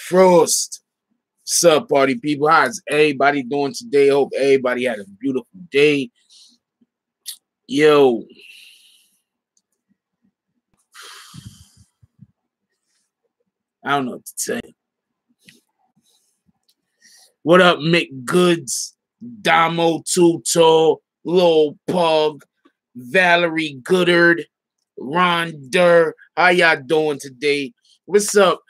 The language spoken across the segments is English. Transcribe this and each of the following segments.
Frost. What's up, party people? How's everybody doing today? Hope everybody had a beautiful day. Yo. I don't know what to say. What up, Mick Goods, Damo Tuto, Lil Pug, Valerie Goodard, Ron Durr? How y'all doing today? What's up?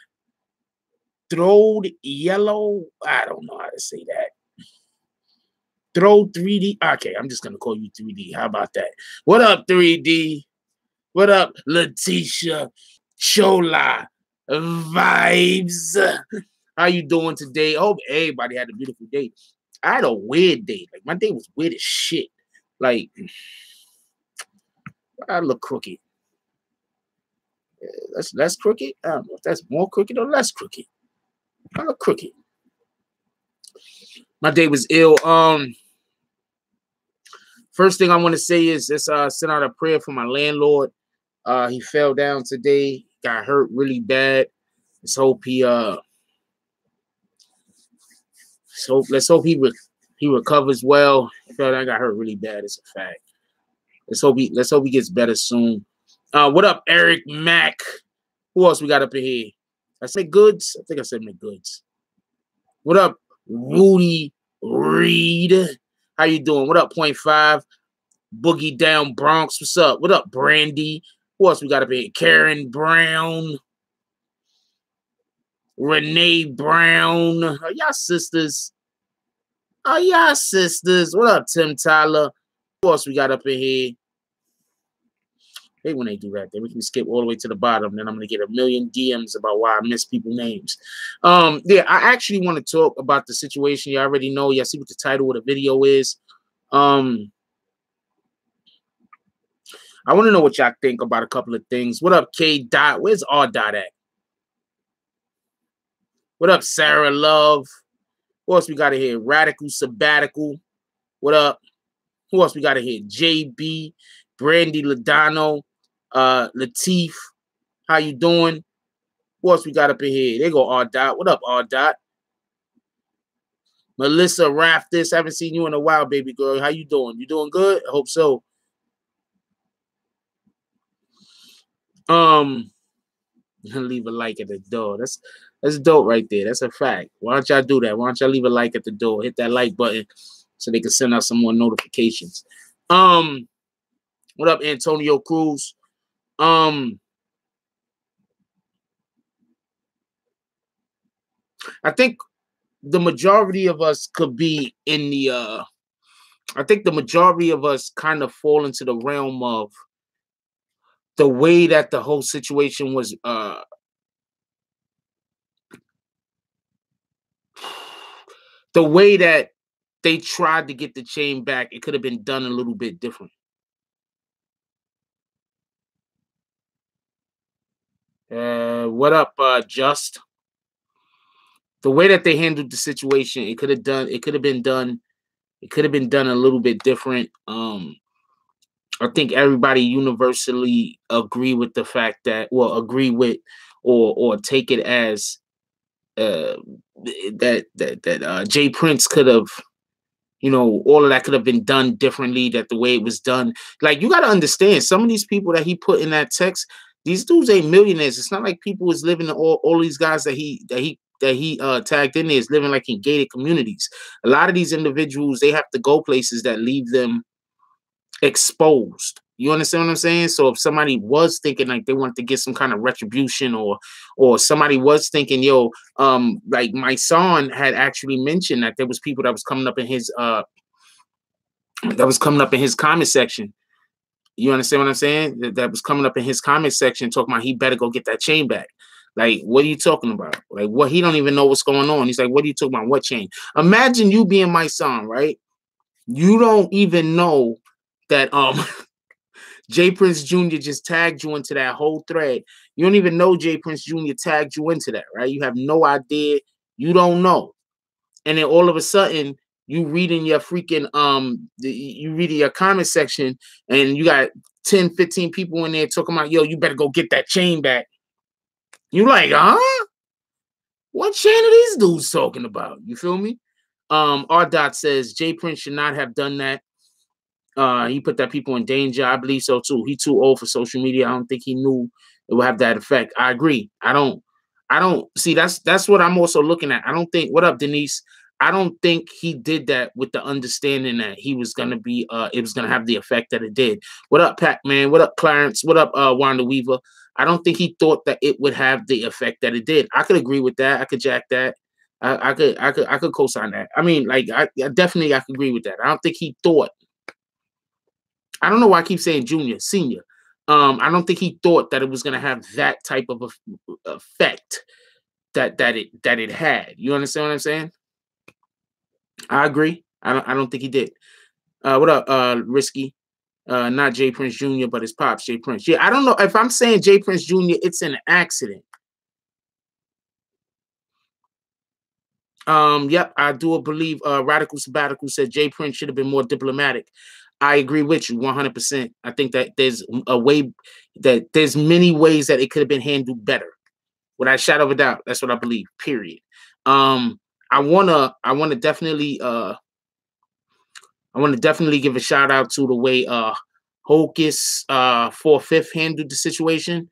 Throwed Yellow? I don't know how to say that. Throw 3D? Okay, I'm just going to call you 3D. How about that? What up, 3D? What up, Letitia Chola Vibes? How you doing today? I hope everybody had a beautiful day. I had a weird day. Like, my day was weird as shit. Like, I look crooked. That's crooked. I don't know if that's more crooked or less crooked. I look crooked. My day was ill. First thing I want to say is let's send out a prayer for my landlord. He fell down today, got hurt really bad. Let's hope let's hope he recovers well. He fell down, got hurt really bad. It's a fact. Let's hope he gets better soon. What up, Eric Mack? Who else we got up in here? I said Goods. I think I said McGoods. What up, Rudy Reed? How you doing? What up, 0.5? Boogie Down Bronx. What's up? What up, Brandy? Who else we got up here? Karen Brown. Renee Brown. Are y'all sisters? Are y'all sisters? What up, Tim Tyler? Who else we got up in here? Hey, when they do that, then we can skip all the way to the bottom. Then I'm going to get a million DMs about why I miss people's names. Yeah, I actually want to talk about the situation. You already know. Y'all see what the title of the video is. I want to know what y'all think about a couple of things. What up, K Dot? Where's R Dot at? What up, Sarah Love? Who else we got in here? Radical Sabbatical. What up? Who else we got in here? JB, Brandy Ladano, Latif. How you doing? Who else we got up in here? They go R Dot. What up, R Dot? Melissa Raftis. Haven't seen you in a while, baby girl. How you doing? You doing good? I hope so. Leave a like at the door. That's dope right there. That's a fact. Why don't y'all do that? Why don't y'all leave a like at the door? Hit that like button so they can send out some more notifications. What up, Antonio Cruz? I think the majority of us could be in the I think the majority of us kind of fall into the realm of the way that the whole situation was the way that they tried to get the chain back. It could have been done a little bit different. What up, Just? The way that they handled the situation, it could have been done a little bit different. I think everybody universally agree with the fact that, well, agree with or take it as that Jay Prince could have, you know, all of that could have been done differently. That the way it was done, like, you got to understand, some of these people that he put in that text, these dudes ain't millionaires. It's not like people is living, all these guys that he tagged in there is living like in gated communities. A lot of these individuals, they have to go places that leave them exposed. You understand what I'm saying? So if somebody was thinking like they wanted to get some kind of retribution, or somebody was thinking, yo, like my son had actually mentioned that there was people that was coming up in his comment section. You understand what I'm saying? That was coming up in his comment section talking about he better go get that chain back. Like, what are you talking about? Like, what? He don't even know what's going on. He's like, what are you talking about? What chain? Imagine you being my son, right? You don't even know that Jay Prince Jr. just tagged you into that whole thread. You don't even know Jay Prince Jr. tagged you into that, right? You have no idea. You don't know. And then all of a sudden, you reading your freaking you reading your comment section, and you got 10, 15 people in there talking about, yo, you better go get that chain back. You like, huh? What channel these dudes talking about? You feel me? R. Dot says Jay Prince should not have done that. He put that people in danger. I believe so too. He too old for social media. I don't think he knew it would have that effect. I agree. I don't see that's what I'm also looking at. I don't think what up, Denise? I don't think he did that with the understanding that he was gonna be it was gonna have the effect that it did. What up, Pac-Man? What up, Clarence? What up, Wanda Weaver? I don't think he thought that it would have the effect that it did. I could agree with that. I could jack that. I could co-sign that. I mean, like I definitely I could agree with that. I don't think he thought. I don't know why I keep saying junior, senior. I don't think he thought that it was gonna have that type of effect that it had. You understand what I'm saying? I agree. I don't think he did. What up, Risky? Not Jay Prince Jr., but his pops, Jay Prince. Yeah, I don't know if I'm saying Jay Prince Jr., it's an accident. Yep, I do believe Radical Sabbatical said Jay Prince should have been more diplomatic. I agree with you 100%. I think that there's a way that there's many ways that it could have been handled better. Without a shadow of a doubt, that's what I believe. Period. I wanna definitely give a shout out to the way Hocus 4/5 handled the situation,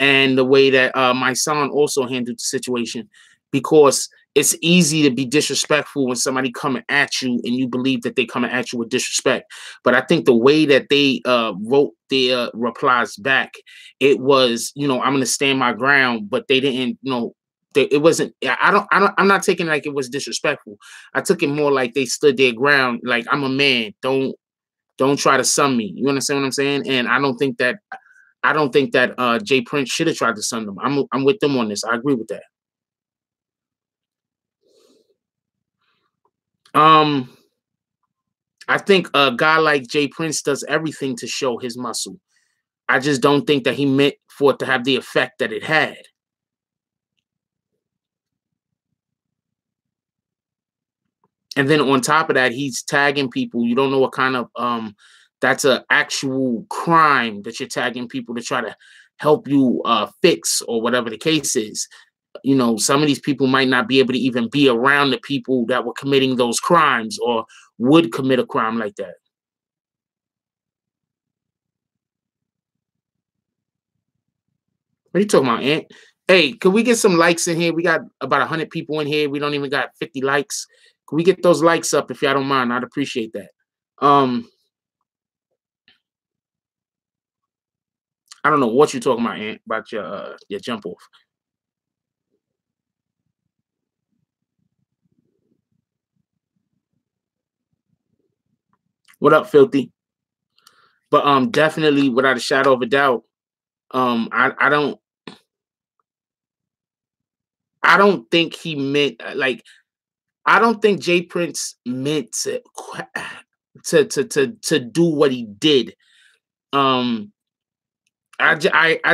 and the way that my son also handled the situation, because it's easy to be disrespectful when somebody coming at you and you believe that they coming at you with disrespect. But I think the way that they wrote their replies back, it was, I'm gonna stand my ground, but they didn't, it wasn't. I'm not taking it like it was disrespectful. I took it more like they stood their ground. Like, I'm a man. Don't try to sun me. You understand what I'm saying? And I don't think that Jay Prince should have tried to sun them. I'm with them on this. I agree with that. I think a guy like Jay Prince does everything to show his muscle. I just don't think that he meant for it to have the effect that it had. And then on top of that, he's tagging people. You don't know what kind of that's an actual crime that you're tagging people to try to help you fix, or whatever the case is. Some of these people might not be able to even be around the people that were committing those crimes or would commit a crime like that. What are you talking about, Ant? Hey, can we get some likes in here? We got about 100 people in here. We don't even got 50 likes. Can we get those likes up if y'all don't mind? I'd appreciate that. I don't know what you're talking about, Ant, about your jump off. What up, Filthy? But definitely, without a shadow of a doubt, I don't think he meant, like, I don't think Jay Prince meant to do what he did. I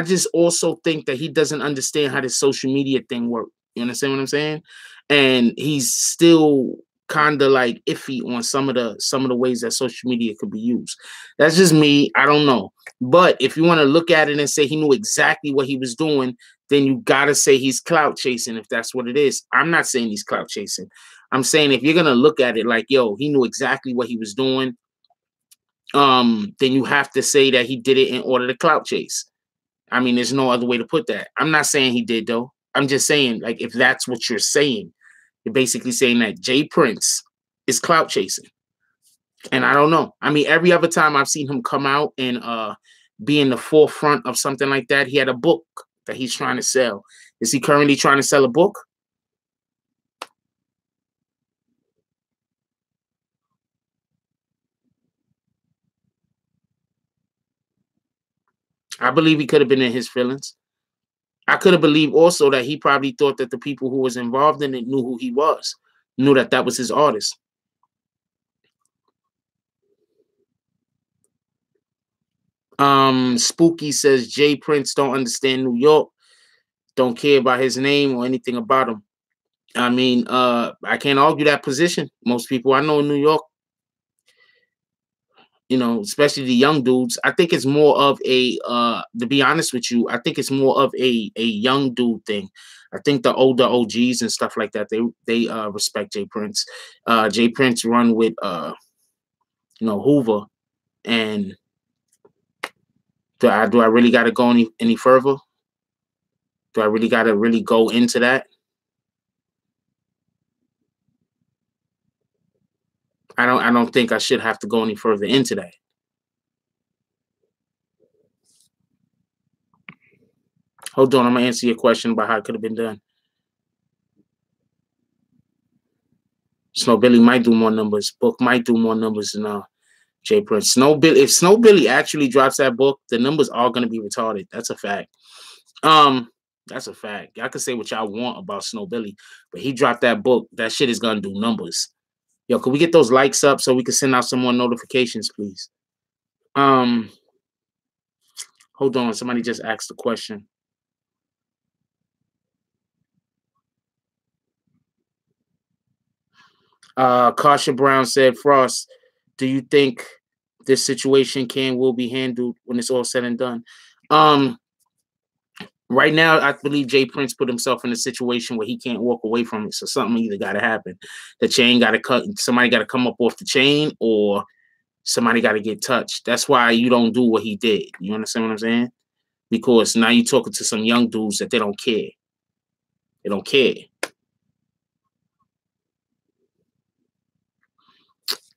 just also think that he doesn't understand how this social media thing works. You understand what I'm saying? And he's still kind of like iffy on some of the ways that social media could be used. That's just me. I don't know. But if you want to look at it and say he knew exactly what he was doing, then you gotta say he's clout chasing, if that's what it is. I'm not saying he's clout chasing. I'm saying if you're gonna look at it like, yo, he knew exactly what he was doing, then you have to say that he did it in order to clout chase. I mean, there's no other way to put that. I'm not saying he did, though. I'm just saying, like, if that's what you're saying, you're basically saying that Jay Prince is clout chasing. And I don't know. I mean, every other time I've seen him come out and be in the forefront of something like that, he had a book that he's trying to sell. Is he currently trying to sell a book? I believe he could have been in his feelings. I could have believed also that he probably thought that the people who was involved in it knew who he was, knew that that was his artist. Spooky says Jay Prince don't understand New York, don't care about his name or anything about him. I mean, I can't argue that position. Most people I know in New York, especially the young dudes, I think it's more of a to be honest with you, I think it's more of a young dude thing. I think the older OGs and stuff like that, they respect Jay Prince. Jay Prince run with Hoover, and do I really got to go any further? Do I really got to really go into that? I don't think I should have to go any further into that. Hold on, I'm gonna answer your question about how it could have been done. Snow Billy might do more numbers. Book might do more numbers than Jay Prince. If Snow Billy actually drops that book, the numbers are gonna be retarded. That's a fact. That's a fact. Y'all can say what y'all want about Snow Billy, but he dropped that book. That shit is gonna do numbers. Yo, can we get those likes up so we can send out some more notifications, please? Hold on. Somebody just asked a question. Kasha Brown said, Frost, do you think this situation will be handled when it's all said and done? Right now, I believe Jay Prince put himself in a situation where he can't walk away from it. So something either got to happen. The chain got to cut. Somebody got to come up off the chain, or somebody got to get touched. That's why you don't do what he did. You understand what I'm saying? Because now you're talking to some young dudes that they don't care. They don't care.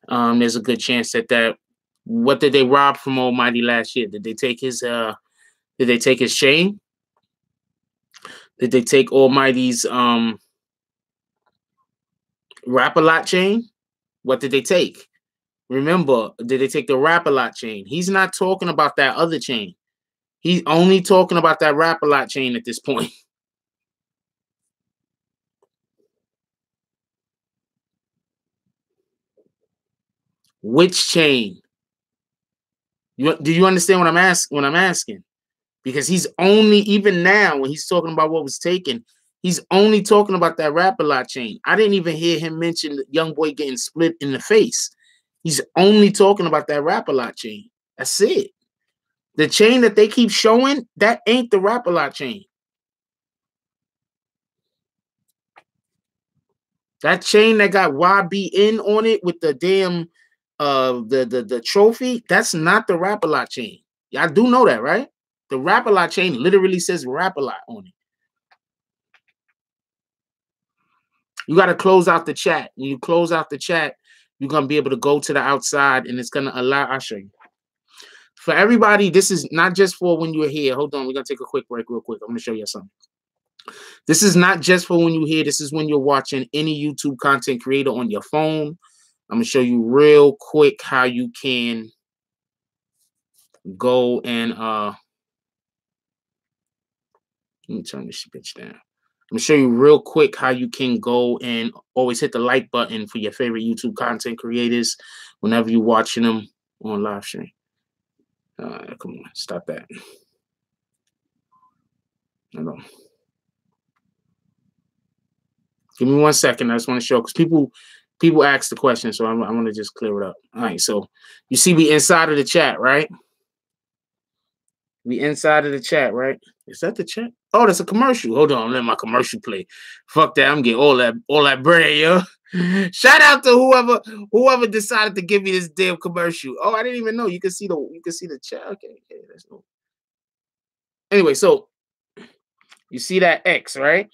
There's a good chance that what did they rob from Almighty last year? Did they take his chain? Did they take Almighty's Rap-A-Lot chain? What did they take? Remember, did they take the Rap-A-Lot chain? He's not talking about that other chain. He's only talking about that Rap-A-Lot chain at this point. Which chain? Do you understand what I'm asking? Because he's only, even now when he's talking about what was taken, he's only talking about that Rap-A-Lot chain. I didn't even hear him mention the young boy getting split in the face. He's only talking about that Rap-A-Lot chain. That's it. The chain that they keep showing, that ain't the Rap-A-Lot chain. That chain that got YBN on it with the damn the trophy, that's not the Rap-A-Lot chain. Y'all do know that, right? The Rap-A-Lot chain literally says Rap-A-Lot on it. You got to close out the chat. When you close out the chat, you're going to be able to go to the outside, and it's going to allow, I'll show you. For everybody, this is not just for when you're here. Hold on. We're going to take a quick break real quick. I'm going to show you something. This is not just for when you're here. This is when you're watching any YouTube content creator on your phone. I'm going to show you real quick how you can go and let me turn this bitch down. I'm going to show you real quick how you can go and always hit the like button for your favorite YouTube content creators whenever you're watching them on live stream. Come on, stop that. Hold on. Give me 1 second. I just want to show, because people ask the question, so I'm going to just clear it up. All right, so you see we inside of the chat, right? We inside of the chat, right? Is that the chat? Oh, that's a commercial. Hold on, let my commercial play. Fuck that, I'm getting all that bread, yo. Shout out to whoever decided to give me this damn commercial. Oh, I didn't even know. You can see the chat. Okay, that's cool. Anyway, so you see that X, right?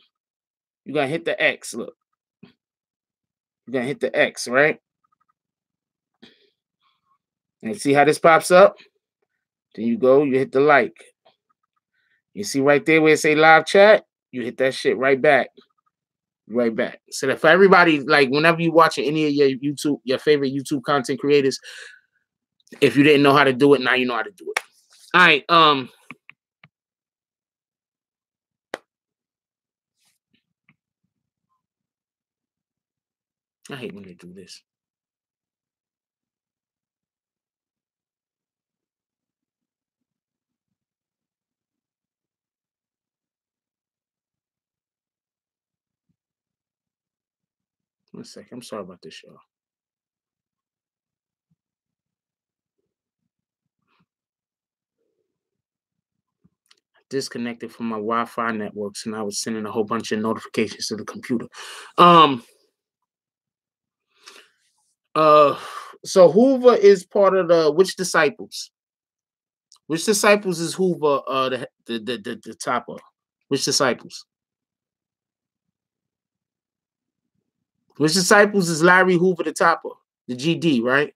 You're gonna hit the X. Look, you're gonna hit the X, right? And see how this pops up? Then you hit the like. You see right there where it say live chat? You hit that shit right back. Right back. So that for everybody, like whenever you watching any of your favorite YouTube content creators, if you didn't know how to do it, now you know how to do it. All right. I hate when they do this. One second. I'm sorry about this, y'all. disconnected from my Wi-Fi networks, and I was sending a whole bunch of notifications to the computer. So Hoover is part of the which disciples? Which disciples is Hoover the top of? Which disciples? Which disciples is Larry Hoover the top of? The GD, right?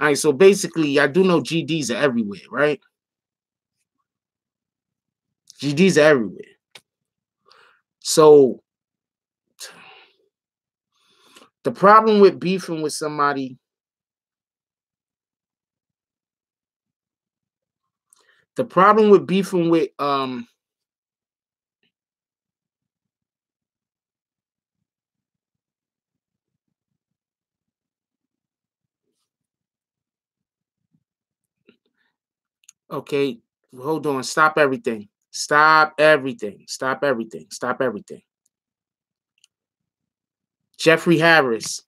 All right, so basically, I do know GDs are everywhere, right? GDs are everywhere. So the problem with beefing with somebody, okay, hold on, stop everything. Stop everything. Stop everything. Stop everything. Jeffrey Harris,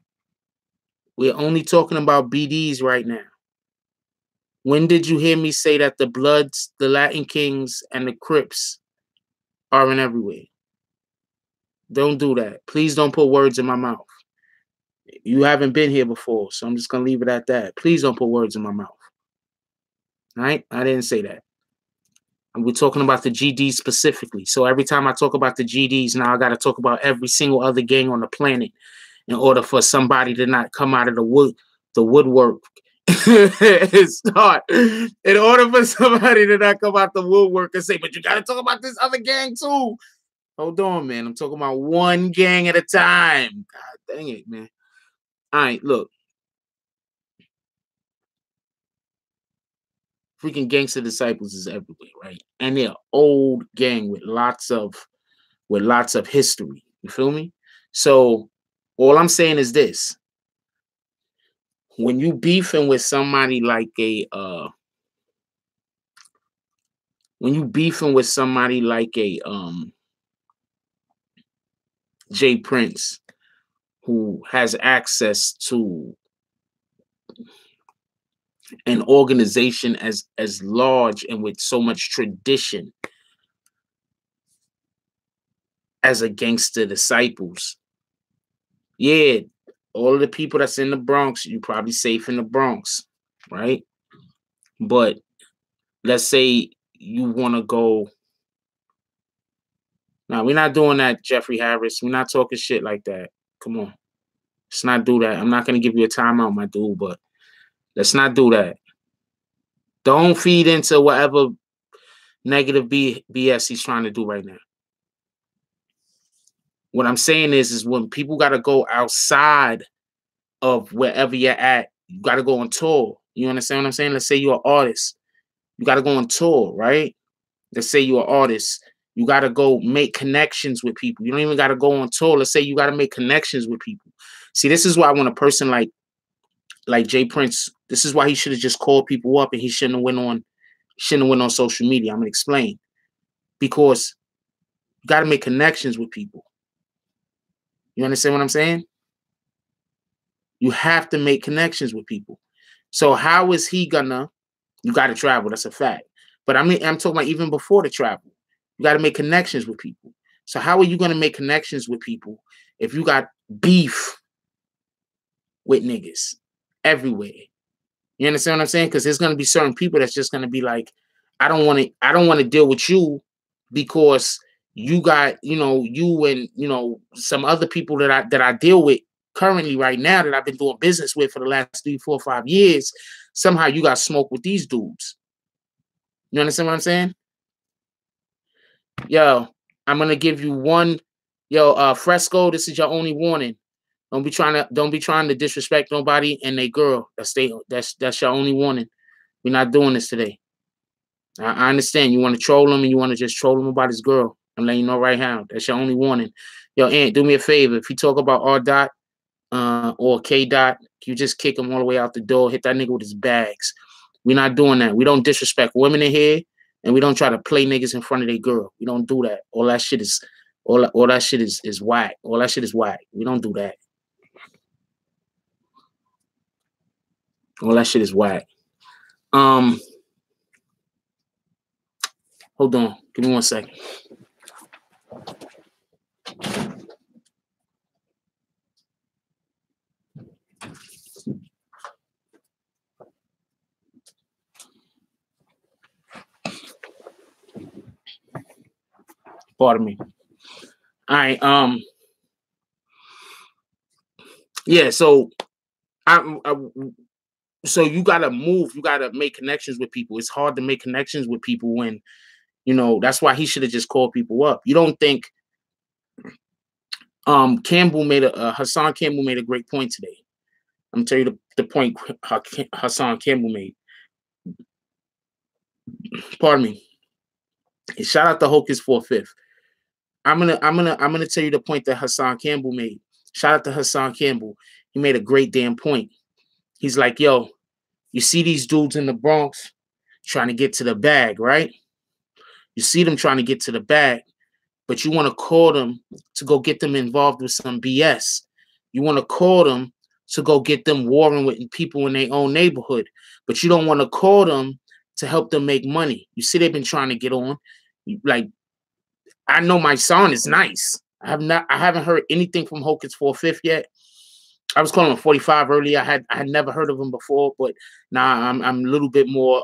we're only talking about BDs right now. When did you hear me say that the Bloods, the Latin Kings, and the Crips are in everywhere? Don't do that. Please don't put words in my mouth. You haven't been here before, so I'm just going to leave it at that. Please don't put words in my mouth. All right? I didn't say that. And we're talking about the GDs specifically. So every time I talk about the GDs, now I got to talk about every single other gang on the planet in order for somebody to not come out of the woodwork. Start. In order for somebody to not come out the woodwork and say, but you got to talk about this other gang too. Hold on, man. I'm talking about one gang at a time. God dang it, man. All right, look. Freaking Gangster Disciples is everywhere, right? And they're old gang with lots of history. You feel me? So all I'm saying is this. When you beefing with somebody like a Jay Prince, who has access to an organization as large and with so much tradition as a Gangster Disciples. Yeah, all of the people that's in the Bronx, you're probably safe in the Bronx, right? But let's say you want to go. Now, we're not doing that, Jeffrey Harris. We're not talking shit like that. Come on. Let's not do that. I'm not going to give you a timeout, my dude, but let's not do that. Don't feed into whatever negative BS he's trying to do right now. What I'm saying is when people got to go outside of wherever you're at, you got to go on tour. You understand what I'm saying? Let's say you're an artist. You got to go on tour, right? Let's say you're an artist. You got to go make connections with people. You don't even got to go on tour. Let's say you got to make connections with people. See, this is why when a person like Jay Prince, this is why he should have just called people up and he shouldn't have went on social media. I'm going to explain. Because you got to make connections with people. You understand what I'm saying? You have to make connections with people. So how is he gonna? You got to travel. That's a fact. But I'm talking about even before the travel. You got to make connections with people. So how are you going to make connections with people if you got beef with niggas everywhere? You understand what I'm saying? Because there's going to be certain people that's just going to be like, I don't want to deal with you because you got, you and, some other people that I deal with currently right now that I've been doing business with for the last 3, 4, 5 years. Somehow you got smoke with these dudes. You understand what I'm saying? Yo, I'm gonna give you one. Yo, Fresco, this is your only warning. Don't be trying to disrespect nobody and they girl. That's your only warning. We're not doing this today. I understand you want to troll him and you want to just troll him about his girl. I'm letting you know right now. That's your only warning. Yo, Aunt, do me a favor. If you talk about R dot or K dot, you just kick him all the way out the door. Hit that nigga with his bags. We're not doing that. We don't disrespect women in here. And we don't try to play niggas in front of their girl. We don't do that. All that shit is whack. All that shit is whack. We don't do that. All that shit is whack. Hold on. Give me 1 second. Pardon me. All right. Yeah. So so you gotta move. You gotta make connections with people. It's hard to make connections with people when that's why he should have just called people up. You don't think Campbell made Hassan Campbell made a great point today. I'm gonna tell you the point Hassan Campbell made. Pardon me. And shout out to Hocus 4/5. I'm gonna tell you the point that Hassan Campbell made. Shout out to Hassan Campbell. He made a great damn point. He's like, yo, you see these dudes in the Bronx trying to get to the bag, right? You see them trying to get to the bag, but you want to call them to go get them involved with some BS. You want to call them to go get them warring with people in their own neighborhood, but you don't want to call them to help them make money. You see, they've been trying to get on. Like, I know my son is nice. I haven't heard anything from Hocus 4/5 yet. I was calling him 45 earlier. I had never heard of him before, but now I'm a little bit more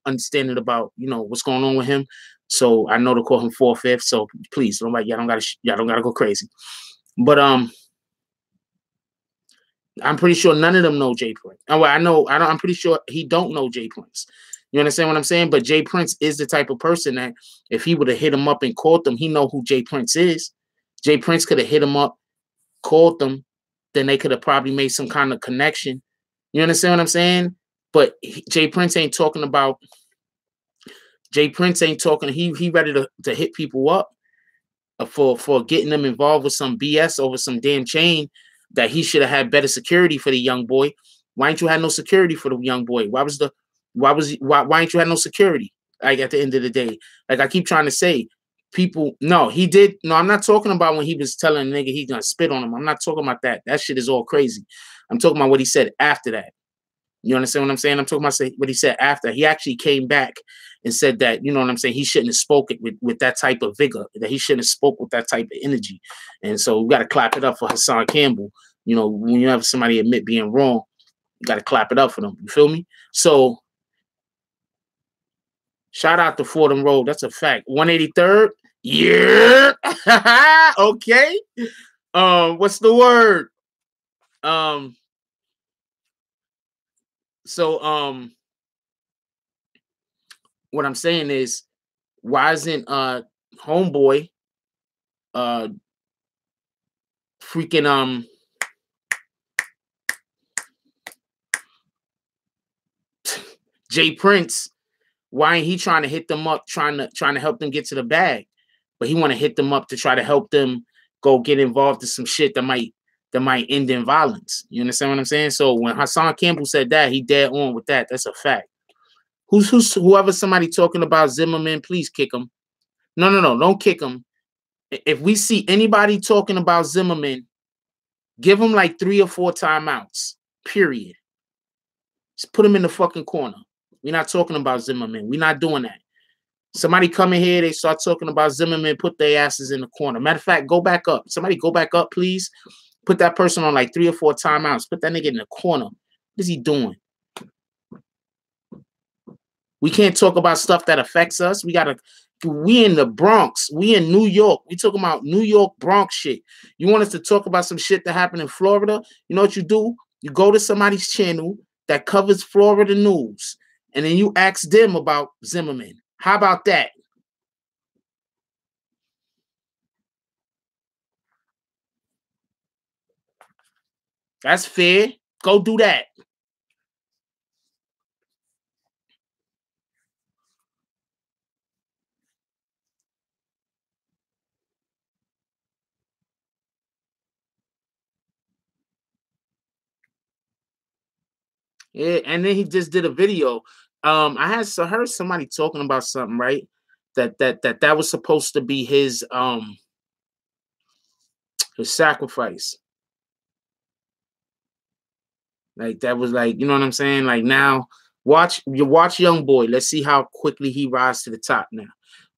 understanding about what's going on with him. So I know to call him 4/5. So please, y'all don't gotta go crazy. But I'm pretty sure none of them know Jay Prince. Oh, well, I'm pretty sure he don't know Jay Prince. You understand what I'm saying? But Jay Prince is the type of person that if he would have hit him up and called them, he know who Jay Prince is. Jay Prince could have hit him up, called them, then they could have probably made some kind of connection. You understand what I'm saying? But Jay Prince ain't talking about. Jay Prince ain't talking. He ready to hit people up for getting them involved with some BS over some damn chain that he should have had better security for the young boy. Why ain't you had no security for the young boy? Why ain't you had no security? Like at the end of the day, like I keep trying to say, people. No, he did. No, I'm not talking about when he was telling a nigga he's gonna spit on him. I'm not talking about that. That shit is all crazy. I'm talking about what he said after that. You understand what I'm saying? I'm talking about what he said after. He actually came back and said that, you know what I'm saying, he shouldn't have spoken with that type of vigor, that he shouldn't have spoke with that type of energy. And so we got to clap it up for Hassan Campbell. When you have somebody admit being wrong, you got to clap it up for them. You feel me? So shout out to Fordham Road. That's a fact. 183rd. Yeah. Okay. What's the word? So what I'm saying is, why isn't homeboy freaking Jay Prince, why ain't he trying to hit them up, trying to help them get to the bag? But he want to hit them up to try to help them go get involved in some shit that might end in violence. You understand what I'm saying? So when Hassan Campbell said that, he dead on with that. That's a fact. Whoever somebody talking about Zimmerman, please kick him. No, don't kick him. If we see anybody talking about Zimmerman, give him like 3 or 4 timeouts. Period. Just put him in the fucking corner. We're not talking about Zimmerman. We're not doing that. Somebody come in here, they start talking about Zimmerman, put their asses in the corner. Matter of fact, go back up. Somebody go back up, please. Put that person on like 3 or 4 timeouts. Put that nigga in the corner. What is he doing? We can't talk about stuff that affects us. We in the Bronx. We in New York. We talking about New York Bronx shit. You want us to talk about some shit that happened in Florida? You know what you do? You go to somebody's channel that covers Florida news, and then you ask them about Zimmerman. How about that? That's fair. Go do that. Yeah, and then he just did a video. I heard somebody talking about something, right? That was supposed to be his sacrifice. Like that was like, you know what I'm saying? Like now, watch young boy. Let's see how quickly he rises to the top now.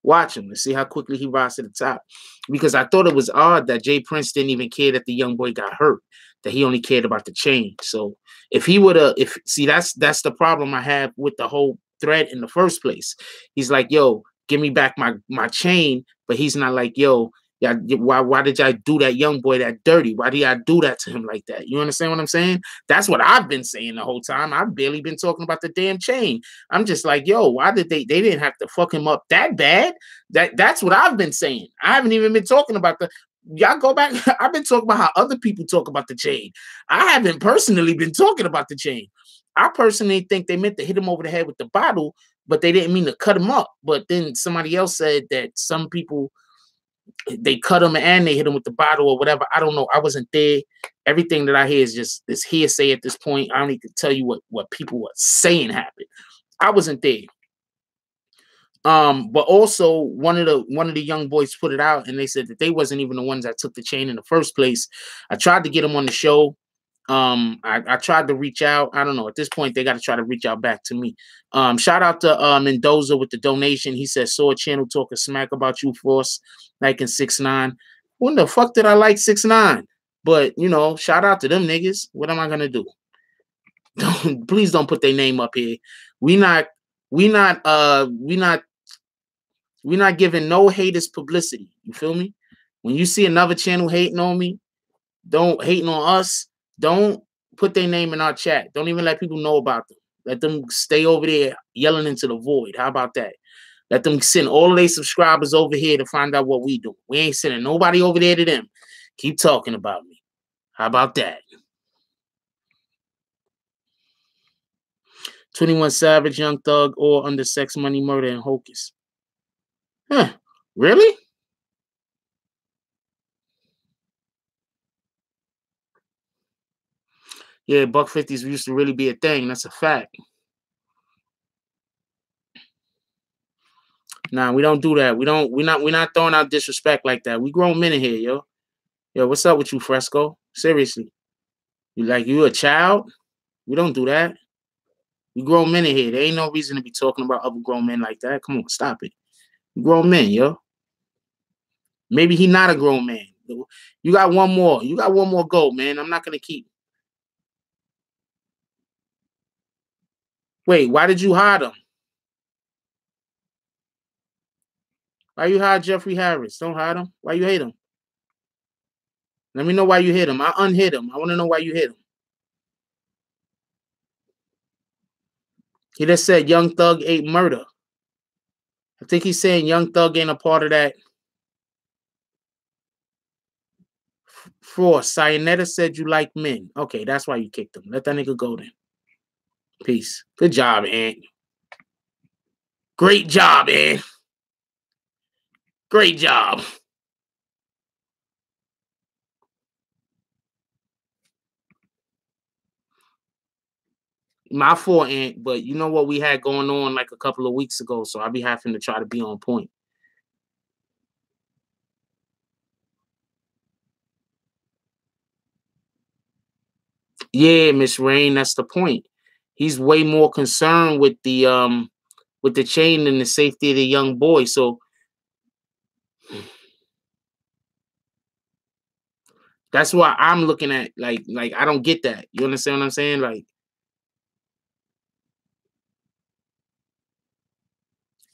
Watch him and see how quickly he rises to the top. Because I thought it was odd that Jay Prince didn't even care that the young boy got hurt, that he only cared about the chain. So if he would have, that's the problem I have with the whole thread in the first place. He's like, yo, give me back my chain, but he's not like, yo, yeah, why did y'all do that young boy that dirty? Why did y'all do that to him like that? You understand what I'm saying? That's what I've been saying the whole time. I've barely been talking about the damn chain. I'm just like, yo, why did they didn't have to fuck him up that bad? That's what I've been saying. I haven't even been talking about y'all go back. I've been talking about how other people talk about the chain. I haven't personally been talking about the chain. I personally think they meant to hit him over the head with the bottle, but they didn't mean to cut him up. But then somebody else said that some people, they cut him and they hit him with the bottle or whatever. I don't know. I wasn't there. Everything that I hear is just this hearsay at this point. I don't need to tell you what people were saying happened. I wasn't there. But also one of the young boys put it out, and they said that they wasn't even the ones that took the chain in the first place. I tried to get them on the show. I tried to reach out. I don't know. At this point, they got to try to reach out back to me. Shout out to Mendoza with the donation. He says, saw a channel talking smack about you, Force, like in 6ix9ine. When the fuck did I like 6ix9ine? But you know, shout out to them niggas. What am I gonna do? Please don't put their name up here. We not giving no haters publicity. You feel me? When you see another channel hating on me, hating on us, don't put their name in our chat. Don't even let people know about them. Let them stay over there yelling into the void. How about that? Let them send all of their subscribers over here to find out what we do. We ain't sending nobody over there to them. Keep talking about me. How about that? 21 Savage, Young Thug, or under Sex, Money, Murder, and Hocus. Huh. Really? Yeah, $150s used to really be a thing. That's a fact. Nah, we don't do that. We're not throwing out disrespect like that. We grown men in here, yo. Yo, what's up with you, Fresco? Seriously. You a child? We don't do that. We grown men in here. There ain't no reason to be talking about other grown men like that. Come on, stop it. We grown men, yo. Maybe he not a grown man. You got one more. You got one more go, man. I'm not gonna keep. Wait, why did you hide him? Why you hide Jeffrey Harris? Don't hide him. Why you hate him? Let me know why you hit him. I unhit him. I want to know why you hit him. He just said Young Thug ate murder. I think he's saying Young Thug ain't a part of that. Frost, Sayonetta said you like men. Okay, that's why you kicked him. Let that nigga go then. Peace. Good job, Ant. Great job, Ant. Great job. My fault, Ant, but you know what we had going on like a couple of weeks ago, so I'll be having to try to be on point. Yeah, Miss Rain, that's the point. He's way more concerned with the chain than the safety of the young boy. So that's why I'm looking at like I don't get that. You understand what I'm saying? Like,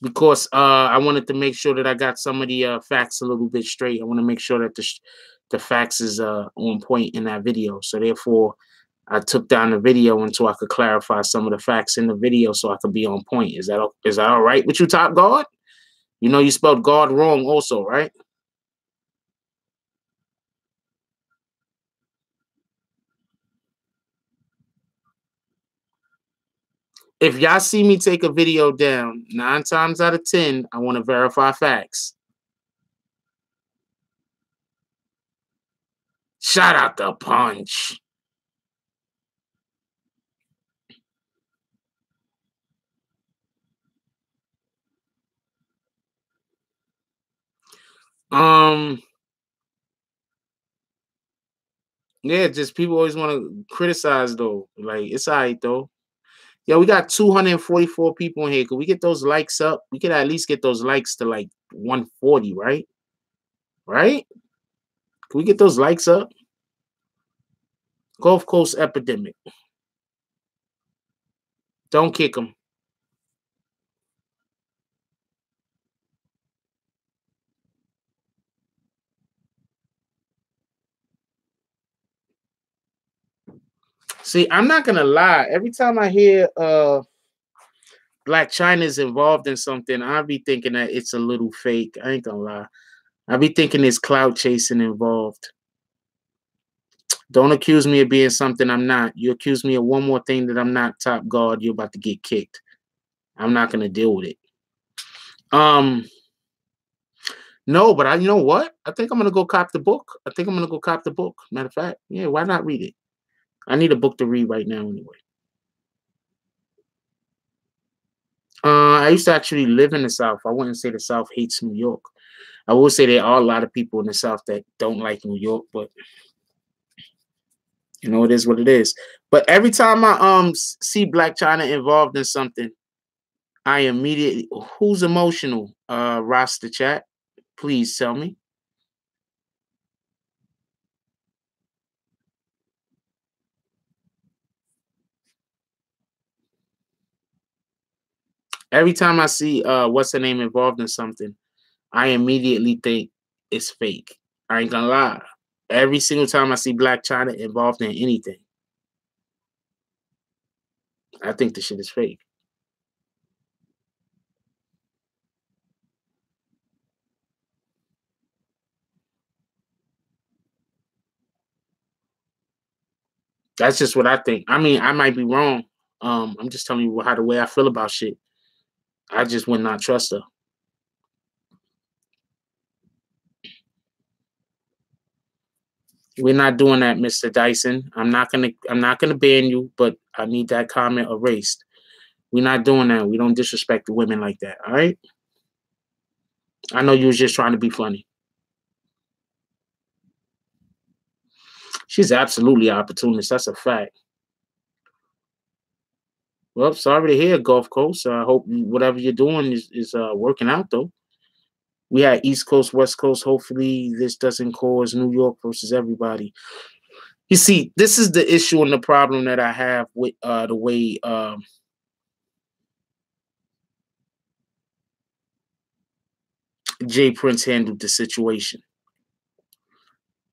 because I wanted to make sure that I got some of the facts a little bit straight. I want to make sure that the facts is on point in that video. So therefore, I took down the video until I could clarify some of the facts in the video so I could be on point. Is that all right with you, Top Guard? You know you spelled God wrong also, right? If y'all see me take a video down, 9 times out of 10, I want to verify facts. Shout out the punch. Yeah, just people always want to criticize though. Like, it's all right though. Yeah, we got 244 people in here. Could we get those likes up? We could at least get those likes to like 140, right? Right? Can we get those likes up? Gulf Coast epidemic. Don't kick them. See, I'm not gonna lie. Every time I hear Black China is involved in something, I'll be thinking that it's a little fake. I ain't gonna lie. I'll be thinking there's cloud chasing involved. Don't accuse me of being something I'm not. You accuse me of one more thing that I'm not, top guard, you're about to get kicked. I'm not gonna deal with it. No, but you know what? I think I'm gonna go cop the book. I think I'm gonna go cop the book. Matter of fact, yeah, why not read it? I need a book to read right now anyway. I used to actually live in the South. I wouldn't say the South hates New York. I will say there are a lot of people in the South that don't like New York, but you know, it is what it is. But every time I see Black China involved in something, I immediately who's emotional? Rasta chat, please tell me. Every time I see what's her name involved in something, I immediately think it's fake. I ain't gonna lie. Every single time I see Black China involved in anything, I think the shit is fake. That's just what I think. I mean, I might be wrong. I'm just telling you how the way I feel about shit. I just would not trust her. We're not doing that, Mr. Dyson. I'm not gonna ban you, but I need that comment erased. We're not doing that. We don't disrespect the women like that. All right. I know you was just trying to be funny. She's absolutely an opportunist. That's a fact. Well, sorry to hear, Gulf Coast. I hope whatever you're doing is working out, though. We had East Coast, West Coast. Hopefully, this doesn't cause New York versus everybody. You see, this is the issue and the problem that I have with the way Jay Prince handled the situation.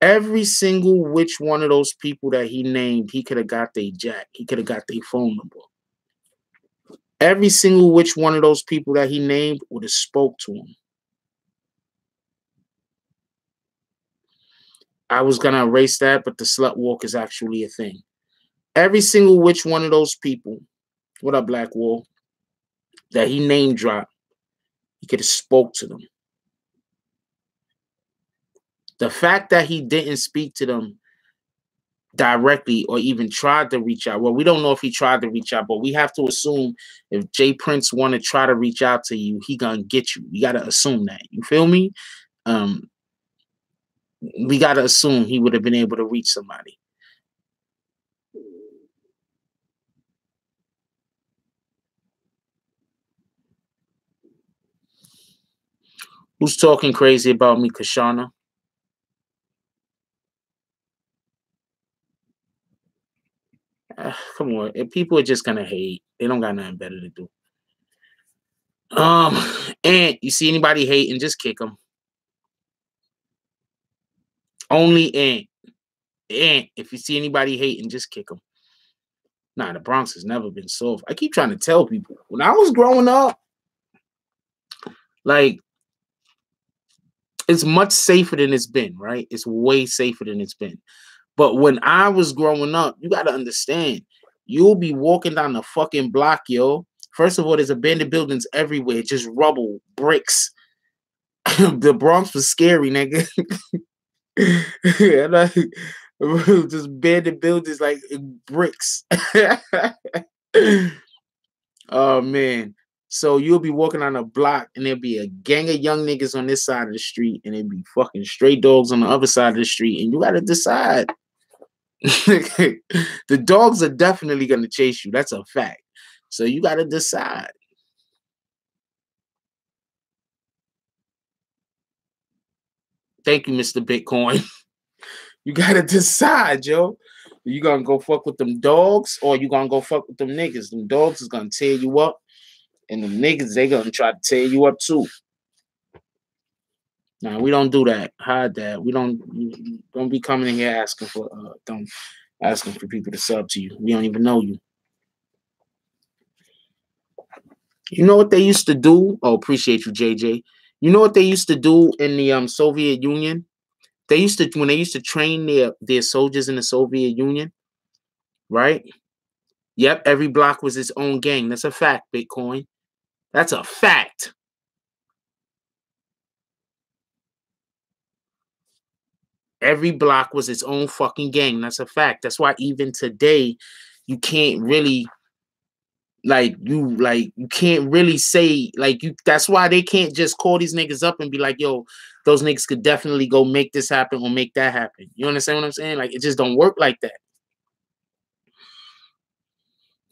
Every single which one of those people that he named, he could have got their jack. He could have got their phone number. Every single which one of those people that he named would have spoke to him. I was gonna erase that, but the slut walk is actually a thing. Every single which one of those people, what up, Black Wall, that he name dropped, he could have spoke to them. The fact that he didn't speak to them directly or even tried to reach out. Well, we don't know if he tried to reach out, but we have to assume if Jay Prince want to try to reach out to you, he gonna get you. We gotta assume that. You feel me? We gotta assume he would have been able to reach somebody. Who's talking crazy about me, Kashana? Come on, if people are just gonna hate. They don't got nothing better to do. Um, and you see anybody hating, just kick them. Only and if you see anybody hating, just kick them. Nah, the Bronx has never been soft. I keep trying to tell people when I was growing up, like it's much safer than it's been, right? It's way safer than it's been. But when I was growing up, you gotta understand, you'll be walking down the fucking block, yo. First of all, there's abandoned buildings everywhere, just rubble, bricks. The Bronx was scary, nigga. And just abandoned buildings like bricks. Oh man. So you'll be walking on a block and there'll be a gang of young niggas on this side of the street and there'll be fucking stray dogs on the other side of the street. And you gotta decide. The dogs are definitely gonna chase you. That's a fact. So you gotta decide. Thank you, Mr. Bitcoin. You gotta decide, yo. You gonna go fuck with them dogs, or you gonna go fuck with them niggas? Them dogs is gonna tear you up, and them niggas, they gonna try to tear you up too. Nah, we don't do that. Hide that. We don't be coming in here asking for asking for people to sub to you. We don't even know you. You know what they used to do? Oh, appreciate you, JJ. You know what they used to do in the Soviet Union? They used to, when they used to train their soldiers in the Soviet Union, right? Yep, every block was its own gang. That's a fact, Bitcoin. That's a fact. Every block was its own fucking gang. That's a fact. That's why even today, you can't really you can't really say that's why they can't just call these niggas up and be like, yo, those niggas could definitely go make this happen or make that happen. You understand what I'm saying? Like, it just don't work like that.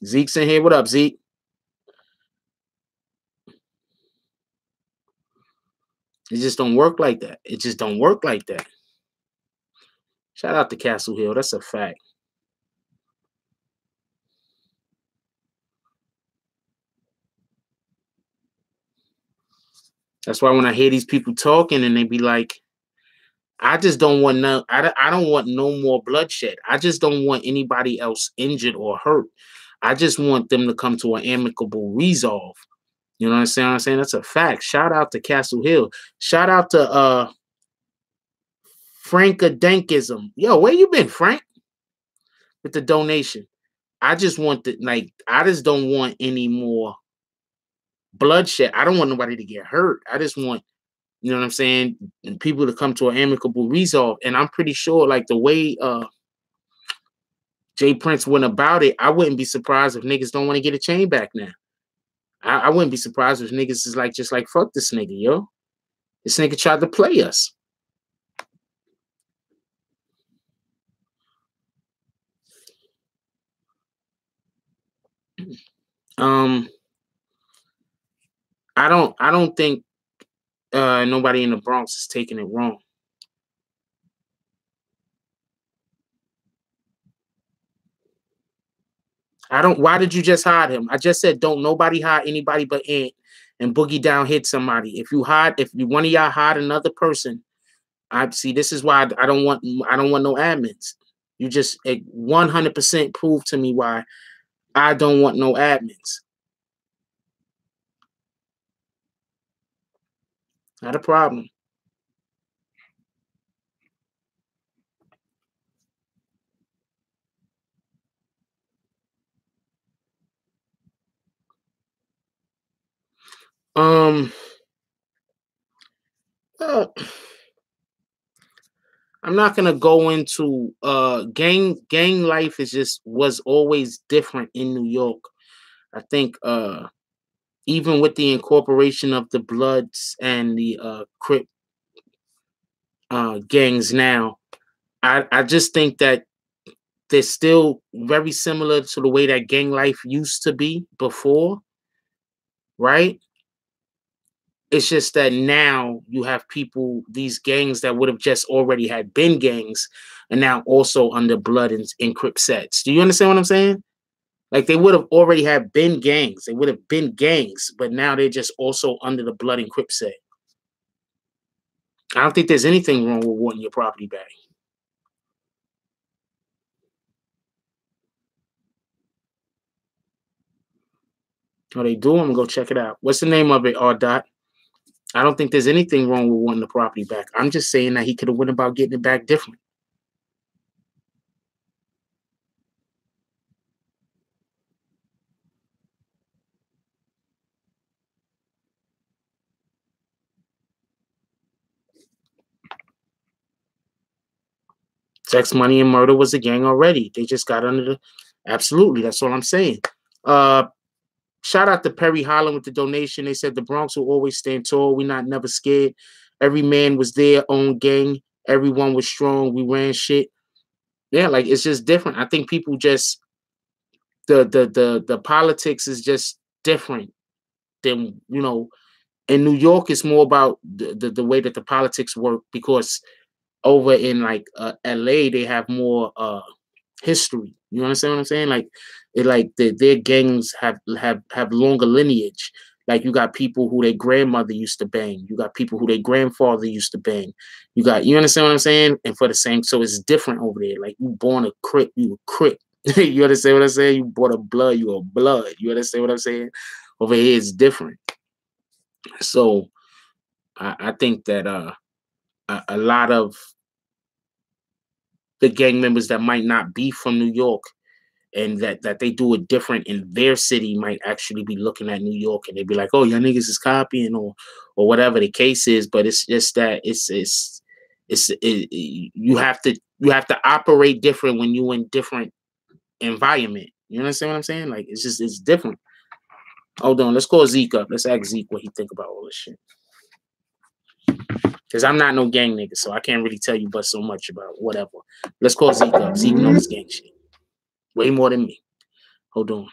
Zeke's in here. What up, Zeke? It just don't work like that. It just don't work like that. Shout out to Castle Hill. That's a fact. That's why when I hear these people talking and they be like, I just don't want I don't want no more bloodshed. I just don't want anybody else injured or hurt. I just want them to come to an amicable resolve. You know what I'm saying? That's a fact. Shout out to Castle Hill. Shout out to Frankadenkism. Yo, where you been, Frank? With the donation. I just want I just don't want any more bloodshed. I don't want nobody to get hurt. I just want, you know what I'm saying, and people to come to an amicable resolve. And I'm pretty sure, like, the way Jay Prince went about it, I wouldn't be surprised if niggas don't want to get a chain back now. I wouldn't be surprised if niggas is like, just like, fuck this nigga, yo. This nigga tried to play us. I don't think nobody in the Bronx is taking it wrong. Why did you just hide him? I just said don't nobody hide anybody but Ant, and Boogie Down hit somebody. If one of y'all hide another person, I see. This is why I don't want no admins. You just 100% prove to me why I don't want no admins. Not a problem. I'm not gonna go into gang life was always different in New York. I think even with the incorporation of the Bloods and the Crip gangs now, I just think that they're still very similar to the way that gang life used to be before, right? It's just that now you have these gangs that would have just already had been gangs, and now also under Blood and Crip sets. Do you understand what I'm saying? Like, they would have already had been gangs. They would have been gangs, but now they're just also under the Blood and Crip set. I don't think there's anything wrong with wanting your property back. Oh, they do? I'm gonna go check it out. What's the name of it, R. I don't think there's anything wrong with wanting the property back. I'm just saying that he could have went about getting it back different. Sex, Money, and Murder was a gang already. They just got under the... Absolutely, that's all I'm saying. Shout out to Perry Holland with the donation. They said the Bronx will always stand tall. We not never scared. Every man was their own gang. Everyone was strong. We ran shit. Yeah, like, it's just different. I think people just the politics is just different than, you know, In New York, it's more about the way that the politics work, because over in like LA, they have more history. You understand what I'm saying? Like their gangs have longer lineage. Like you got people who their grandmother used to bang. You got people who their grandfather used to bang. You understand what I'm saying? And for the same, so it's different over there. Like you born a Crip, you a Crip. You understand what I'm saying? You born a blood, you a blood. You understand what I'm saying? Over here, it's different. So I think that a lot of the gang members that might not be from New York and that they do it different in their city might actually be looking at New York and they'd be like, oh, y'all niggas is copying or whatever the case is. But it's just that you have to operate different when you're in different environment. You understand what I'm saying? Like it's different. Hold on, let's call Zeke up. Let's ask Zeke what he think about all this shit. Because I'm not no gang nigga, so I can't really tell you but so much about whatever. Let's call Zeke up. Zeke knows gang shit. Way more than me. Hold on.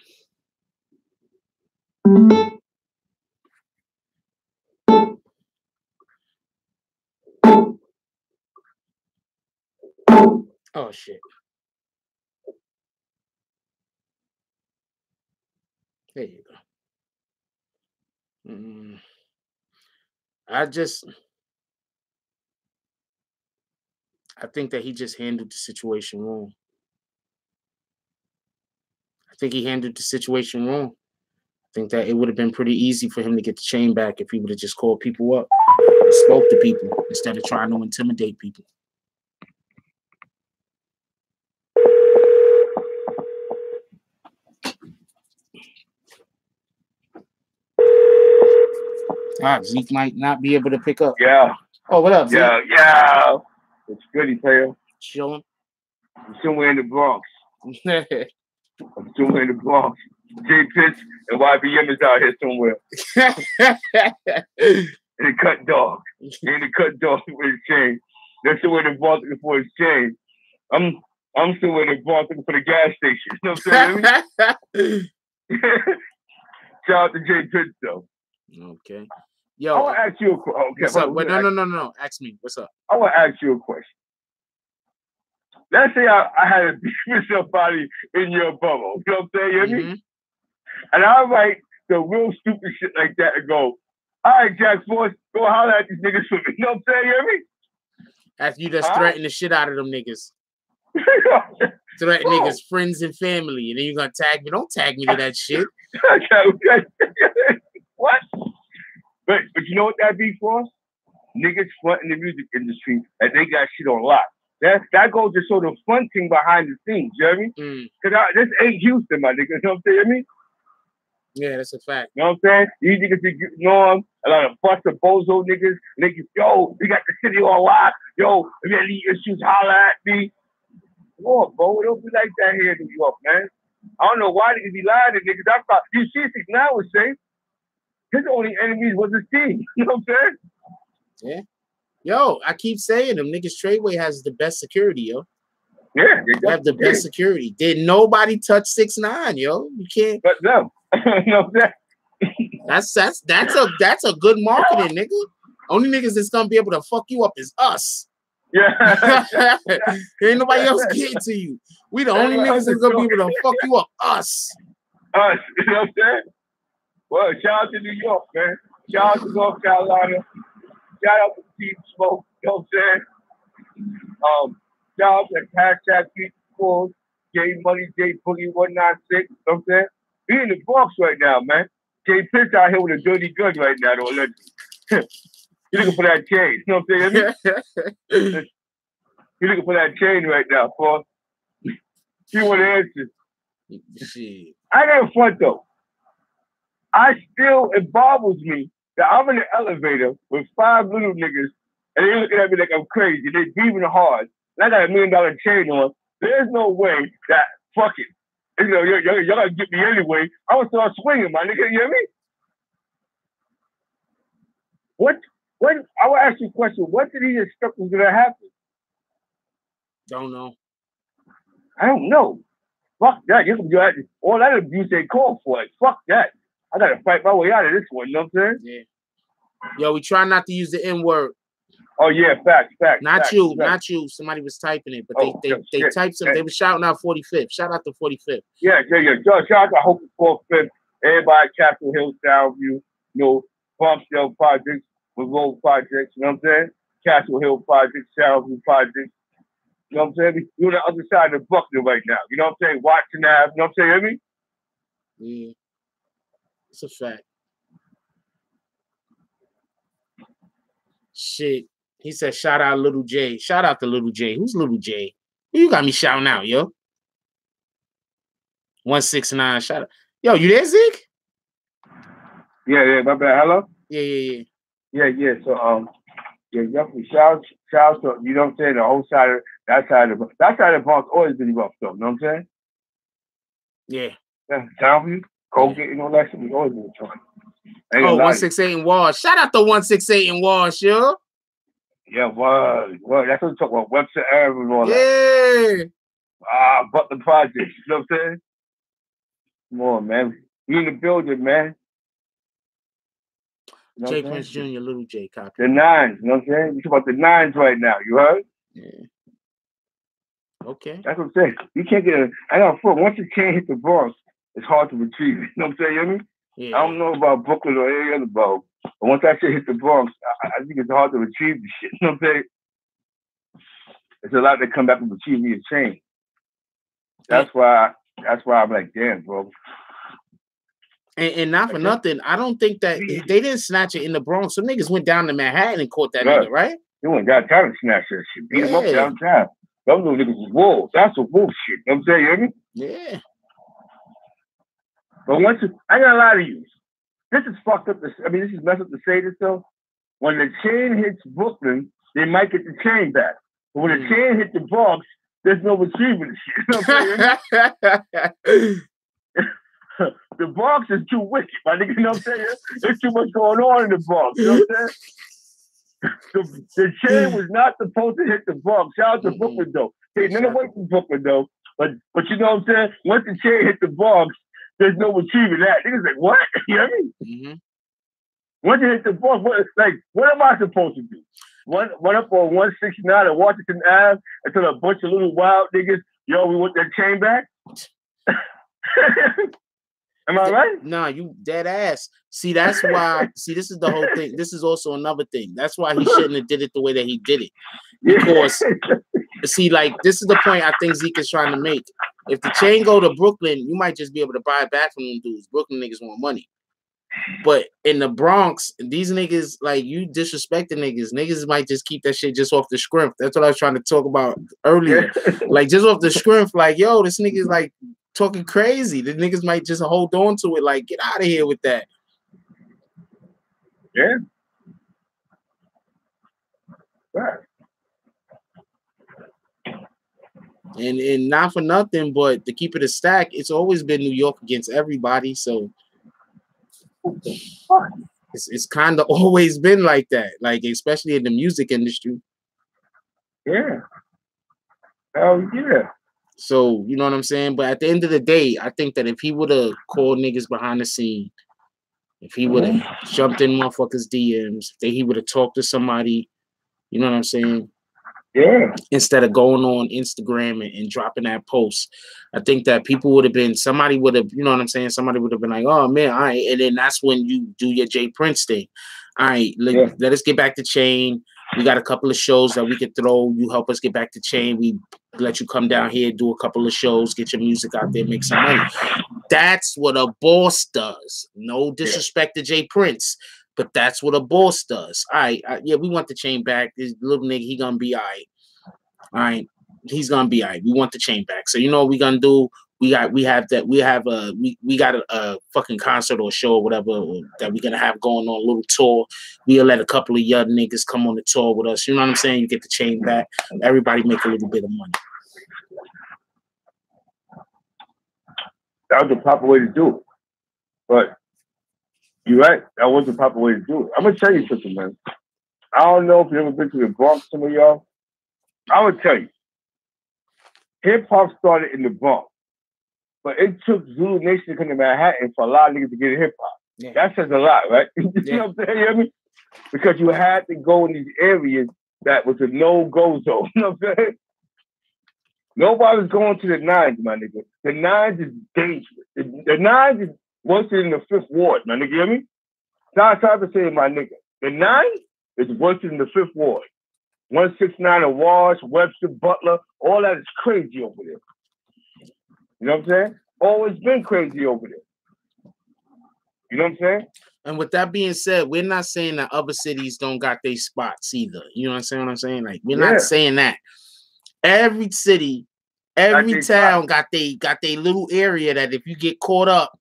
Oh, shit. There you go. I think that he just handled the situation wrong. I think he handled the situation wrong. I think that it would have been pretty easy for him to get the chain back if he would have just called people up and spoke to people instead of trying to intimidate people. Zeke might not be able to pick up. Yeah. Oh, what up, Zeke? Yeah. It's goody, player. Chilling. I'm somewhere in the Bronx. I'm somewhere in the Bronx. J Pitch and YBM is out here somewhere. And the cut dog. And the cut dog with his chain. They're somewhere in the Bronx looking for his chain. I'm somewhere in the Bronx looking for the gas station. You know what I'm saying? Shout out to J Pitch though. Okay. Yo, I want to ask you a question. Okay, what's up? Wait, no. Ask me. What's up? I want to ask you a question. Let's say I had a beef with somebody in your bubble. You know what I'm saying? You hear me? And I write the real stupid shit like that and go, all right, Jack Force, go holler at these niggas for me. You know what I'm saying? You hear me? After you just threaten the shit out of them niggas. Threaten niggas, friends and family. And then you're going to tag me. Don't tag me to that shit. Okay. What? But you know what that be for? Niggas fronting the music industry and they got shit on lock. That goes to show the fun thing behind the scenes, you know what I mean? Because this ain't Houston, my nigga. You know what I'm saying? You know what I mean? Yeah, that's a fact. You know what I'm saying? These niggas be getting on, a lot of buster bozo niggas. Niggas, yo, we got the city on lock. Yo, if you have any issues, holler at me. Come on, bro. It don't be like that here in New York, man. I don't know why niggas be lying to niggas. I thought, you see, 6ix9ine would say, his only enemies was his team. You know what I'm saying? Yeah. Yo, I keep saying them niggas. Tradeway has the best security, yo. Yeah, they have the best security. Did nobody touch 6ix9ine, yo? You can't. But no, no, that's a good marketing, nigga. Only niggas that's gonna be able to fuck you up is us. Yeah, ain't nobody else getting to you. We the only niggas that's gonna be able to fuck you up. Us. You know what I'm saying? Well, shout out to New York, man. Shout out to North Carolina. Shout out to Team Smoke, you know what I'm saying? Shout out to hashtag People, J Money, J Boogie 196, you know what I'm saying? We in the Bronx right now, man. J Pitch out here with a dirty gun right now, though. You're looking for that chain, you know what I'm saying? You're looking for that chain right now, boy. You want to answer. Shit. I got front, though. It bothers me that I'm in the elevator with 5 little niggas and they looking at me like I'm crazy. They breathing hard. And I got $1 million chain on. There's no way that, fuck it. You know, y'all gotta get me anyway. I'm gonna start swinging, my nigga. You hear me? I will ask you a question. What did he expect was gonna happen? Don't know. I don't know. Fuck that. You can do that. All that abuse they call for it. Fuck that. I gotta fight my way out of this one, you know what I'm saying? Yeah. Yo, we try not to use the N-word. Oh yeah, facts. Not you. Somebody was typing it, but they typed some. They were shouting out 45th. Shout out to 45th. Yeah. Shout out to Hocus 45th. Everybody, Capitol Hill, Soundview, you know, Bumpdale Projects, Monroe Projects. You know what I'm saying? Capitol Hill Projects, Soundview Projects. You know what I'm saying? We're on the other side of Buckner right now. You know what I'm saying? Watching that. You know what I'm saying? Yeah, it's a fact. Shit. He said, shout out Little J. Shout out to Little J. Who's Little J? You got me shouting out, yo. 169. Shout out. Yo, you there, Zeke? Yeah, my bad. Hello? Yeah. So, definitely shout out to, you know what I'm saying, the whole side of, that side of the Bronx always been rough, though. You know what I'm saying? Yeah. Soundview, Colgate, and all that shit was always been trying. Oh, 168 in Walsh. Shout out to 168 in Walsh, yo. Yeah, well, that's what we talk about. Webster Ave and all that. Yeah. But the projects, you know what I'm saying? Come on, man. We in the building, man. You know J. Prince Jr., Little J. Copy. The nines, you know what I'm saying? We talk about the nines right now, you heard? Yeah. Okay. That's what I'm saying. You can't get I know, once you can't hit the Bronx, it's hard to retrieve it. You know what I'm saying? You know what I mean? Yeah. I don't know about Brooklyn or any other borough, but once that shit hit the Bronx, I think it's hard to retrieve the shit. You know what I'm saying? It's a lot that come back and retrieve me a chain. That's why I'm like, damn, bro. And not for nothing, I don't think that they didn't snatch it in the Bronx. Some niggas went down to Manhattan and caught that nigga, right? They went downtown to snatch that shit. Beat him up downtown. Those little niggas was wolves. That's some wolf shit. You know what I'm saying? You hear me? Yeah. But I gotta lie to you. This is fucked up. This is messed up to say this though. When the chain hits Brooklyn, they might get the chain back. But when the chain hits the Bronx, there's no retrieving the shit. You know what I'm saying? The Bronx is too wicked, my nigga. You know what I'm saying? There's too much going on in the Bronx. You know what I'm saying? The chain was not supposed to hit the Bronx. Shout out to Brooklyn though. Hey, none away from Brooklyn though. But you know what I'm saying? Once the chain hit the Bronx, there's no retrieving that. Niggas like, what? You know what I mean? Mm-hmm. Once you hit the Bronx, what am I supposed to do? One up on 169 and Washington Ave until a bunch of little wild niggas, yo, we want that chain back? Am I right? Nah, you dead ass. See, that's why. See, this is the whole thing. This is also another thing. That's why he shouldn't have did it the way that he did it. Because, see, like, this is the point I think Zeke is trying to make. If the chain go to Brooklyn, you might just be able to buy it back from them dudes. Brooklyn niggas want money. But in the Bronx, these niggas, like, you disrespect the niggas. Niggas might just keep that shit just off the scrimp. That's what I was trying to talk about earlier. Like, just off the scrimp, like, yo, this nigga's, like, talking crazy. The niggas might just hold on to it, like, get out of here with that. Yeah. Right. And not for nothing, but to keep it a stack, it's always been New York against everybody. So it's kind of always been like that, like, especially in the music industry. Yeah. Hell yeah. So, you know what I'm saying? But at the end of the day, I think that if he would have called niggas behind the scene, if he would have jumped in motherfuckers' DMs, if he would have talked to somebody, you know what I'm saying? Yeah. Instead of going on Instagram and dropping that post, I think that people would have been, somebody would have, you know what I'm saying? Somebody would have been like, oh man, all right. And then that's when you do your J. Prince thing. All right, let us get back to Chain. We got a couple of shows that we could throw. You help us get back to Chain. We let you come down here, do a couple of shows, get your music out there, make some money. That's what a boss does. No disrespect to J. Prince, but that's what a boss does. All right, yeah, we want the Chain back. This little nigga, he gonna be all right. All right, he's gonna be all right. We want the Chain back. So you know what we gonna do? We got a fucking concert or show or whatever that we're gonna have going on, a little tour. We'll let a couple of young niggas come on the tour with us. You know what I'm saying? You get the Chain back. Everybody make a little bit of money. That was the proper way to do it. But you're right. That was the proper way to do it. I'm gonna tell you something, man. I don't know if you've ever been to the Bronx, some of y'all. I would tell you, hip hop started in the Bronx. But it took Zulu Nation to come to Manhattan for a lot of niggas to get hip hop. Yeah. That says a lot, right? You know what I'm saying? You know what I mean? because you had to go in these areas that was a no-go zone. You know what I'm saying? Nobody's going to the nines, my nigga. The nines is dangerous. The nines is worse than the fifth ward, my nigga. You hear me? Stop trying to say, my nigga. The nines is worse than the fifth ward. 169 of Wash, Webster, Butler, all that is crazy over there. You know what I'm saying? Always been crazy over there. You know what I'm saying? And with that being said, we're not saying that other cities don't got their spots either. You know what I'm saying? Like, we're not saying that. Every city, every town got their little area that if you get caught up,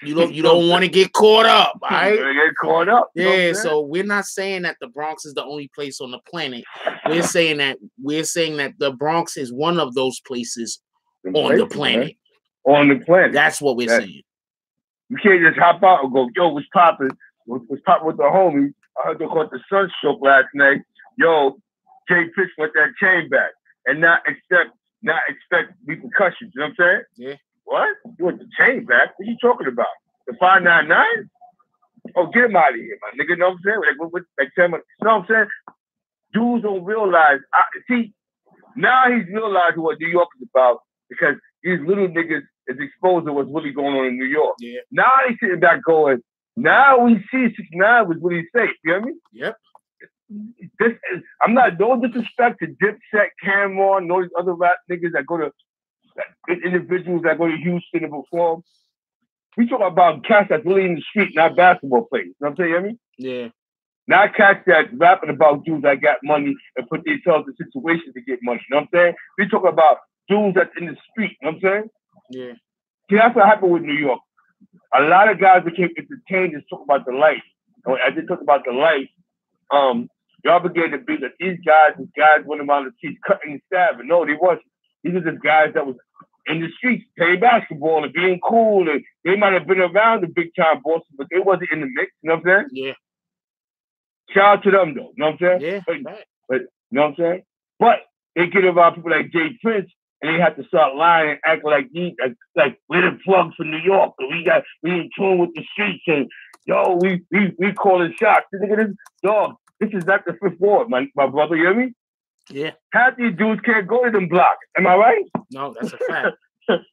you don't want to get caught up, all right? Get caught up. Yeah, so we're not saying that the Bronx is the only place on the planet. We're saying that the Bronx is one of those places on the planet. Man. On the planet. That's what we're saying. You can't just hop out and go, yo, what's popping? What's popping with the homies? I heard they caught the Sunstroke last night. Yo, Jay Pitch want that chain back. And not expect repercussions. You know what I'm saying? Yeah. What? You want the chain back? What are you talking about? The 599? Oh, get him out of here, my nigga. You know what I'm saying? You know what I'm saying? Dudes don't realize. See, now he's realizing what New York is about because these little niggas is exposed to what's really going on in New York. Yeah. Now he's sitting back going, now we see 69 was really safe. You hear me? Yep. I'm not, no disrespect to Dipset, Cameron, no these other rap niggas that go to, individuals that go to Houston and perform. We talk about cats that's really in the street, not basketball players. You know what I'm saying? You hear me? Yeah. Not cats that rapping about dudes that got money and put themselves in situations to get money. You know what I'm saying? We talk about dudes that's in the street. You know what I'm saying? Yeah. See, that's what happened with New York. A lot of guys became entertained and talk about the life. And as they talk about the life, y'all began to be that these guys went around the streets cutting and stabbing. No, they wasn't. These are just guys that was in the streets playing basketball and being cool, and they might have been around the big time bosses, but they wasn't in the mix. You know what I'm saying? Yeah. Shout out to them though. You know what I'm saying? Yeah. But you know what I'm saying? But they get around people like Jay Prince, and they have to start lying and act like we're the plugs for New York, and we in tune with the streets, and yo, we calling shots. This is not the fifth ward, my brother. You hear me? Yeah. Half these dudes can't go to them blocks. Am I right? No, that's a fact. You know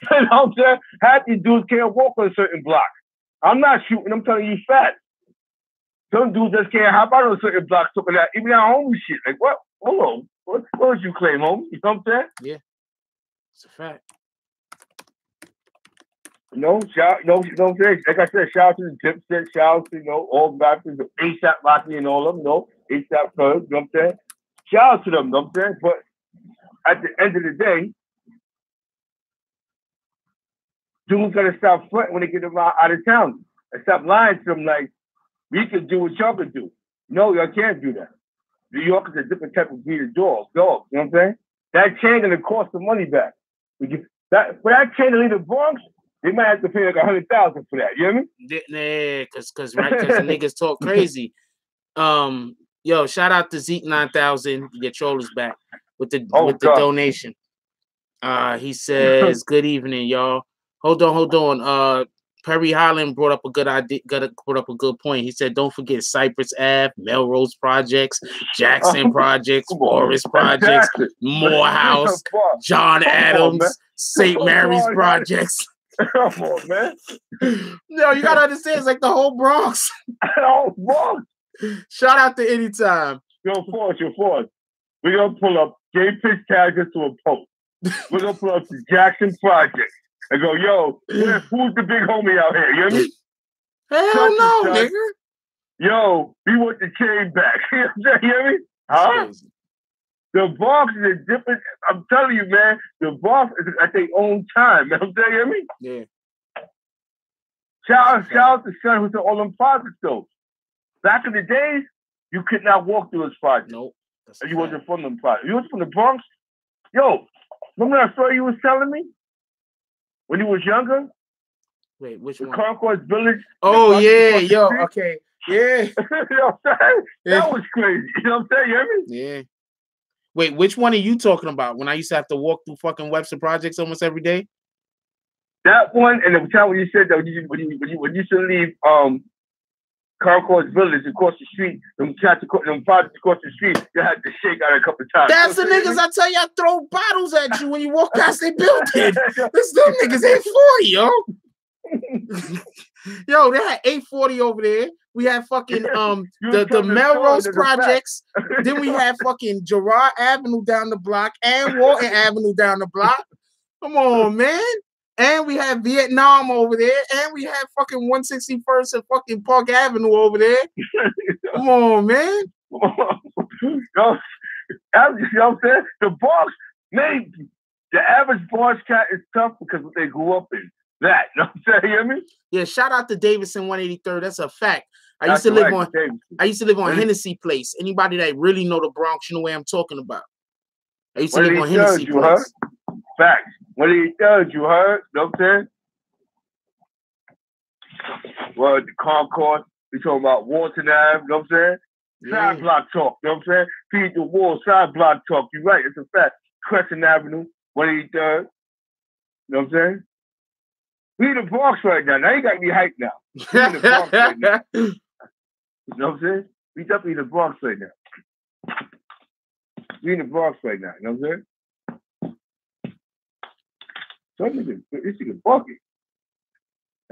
what I'm saying? Half these dudes can't walk on certain blocks. I'm not shooting. I'm telling you facts. Some dudes just can't hop out on certain blocks talking that, even that homie shit. Like, what? Hold on. What would you claim, homie? You know what I'm saying? Yeah. It's a fact. You know what I'm saying? Like I said, shout out to the Dipset, shout out to, all rappers, ASAP Rocky and all of them, ASAP Ferg, you know what I'm saying? Shout out to them, you know what I'm saying? But at the end of the day, dudes gotta stop fronting when they get around out of town and stop lying to them like, we can do what y'all can do. No, y'all can't do that. New York is a different type of breed of dog, you know what I'm saying? That chain gonna cost the money back. For that chain to leave the Bronx, they might have to pay like $100,000 for that. You hear me? Yeah, because the niggas talk crazy. Yo, shout out to Zeke 9000. Your troll is back with the donation. He says, "Good evening, y'all. Hold on. Perry Holland brought up a good idea. Brought up a good point. He said, "Don't forget Cypress Ave, Melrose Projects, Jackson Projects, Forest Projects, Morehouse, John Adams, St. Mary's Projects." Come on, man. Yo, you gotta understand, it's like the whole Bronx. Oh, Bronx. Shout out to Anytime. Yo, Force. We're gonna pull up Jay Pitch tags to a post. We're gonna pull up the Jackson Project and go, yo, who's the big homie out here? You hear me? Hell no, nigga. Yo, we want the chain back. You hear me? Huh? The Bronx is a different. I'm telling you, man. The Bronx is at their own time. Man, I'm telling you, hear me? Yeah. Shout out to Son who's all them projects though. Back in the days, you could not walk through those projects. Nope. And you wasn't from them projects. You was from the Bronx. Yo, remember that story you was telling me when you was younger? Wait, which one? Concourse Village. Oh yeah, yo, okay, yeah. You know what I'm saying? Yeah. That was crazy. You know what I'm saying? You hear me? Yeah. Wait, which one are you talking about? When I used to have to walk through fucking Webster Projects almost every day? That one, and the time when you said that when you used to leave Concourse Village across the street, them cats, them fathers across the street, you had to shake out a couple times. That's the niggas I tell you I throw bottles at you when you walk past their building. This them niggas ain't 40, yo. Yo, they had 840 over there. We had fucking the Melrose projects. Then we had fucking Girard Avenue down the block and Walton Avenue down the block. Come on, man. And we had Vietnam over there, and we had fucking 161st and fucking Park Avenue over there. Come on, man. You know what I'm saying? The Bronx, man, the average Bronx cat is tough because they grew up in that. You know what I'm saying? You hear me? Yeah, shout out to Davidson 183rd. That's a fact. I used to live on Hennessy Place. Anybody that really know the Bronx, you know what I'm talking about. I used to live on Hennessy Place. Facts. What he does, you heard? You know what I'm saying? Well, the Concourse, we talking about Walton Ave, you know what I'm saying? Side block talk, you know what I'm saying? Feed the wall, side block talk. You're right, it's a fact. Crescent Avenue, what he does. You know what I'm saying? We in the Bronx right now. Now you got me hyped now. We in the Bronx right now. You know what I'm saying? We definitely in the Bronx right now. We in the Bronx right now, you know what I'm saying? This nigga bucket.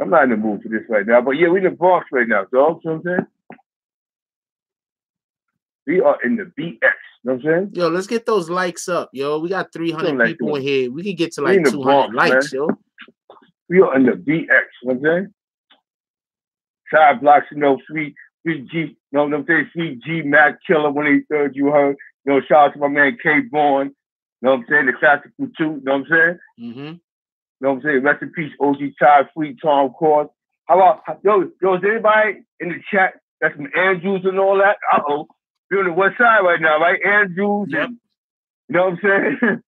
I'm not in the mood for this right now, but yeah, we in the Bronx right now, dog. You know what I'm saying? We are in the BX. You know what I'm saying? Yo, let's get those likes up, yo. We got 300 people in here. We can get to like 200 Bronx, likes, man. Yo. We are in the BX. You know what I'm saying? Side blocks, you know, Sweet G. You know what I'm saying? Sweet G, Mac Killer, 183rd, you heard. You know, shout out to my man K Born. You know what I'm saying? The classical too. You know what I'm saying? Mm-hmm. You know what I'm saying? Rest in peace, OG Ty, Fleet, Tom Cross. How about, yo, is anybody in the chat that's from Andrews and all that? Uh-oh. You're on the west side right now, right? Andrews, yep. And, you know what I'm saying?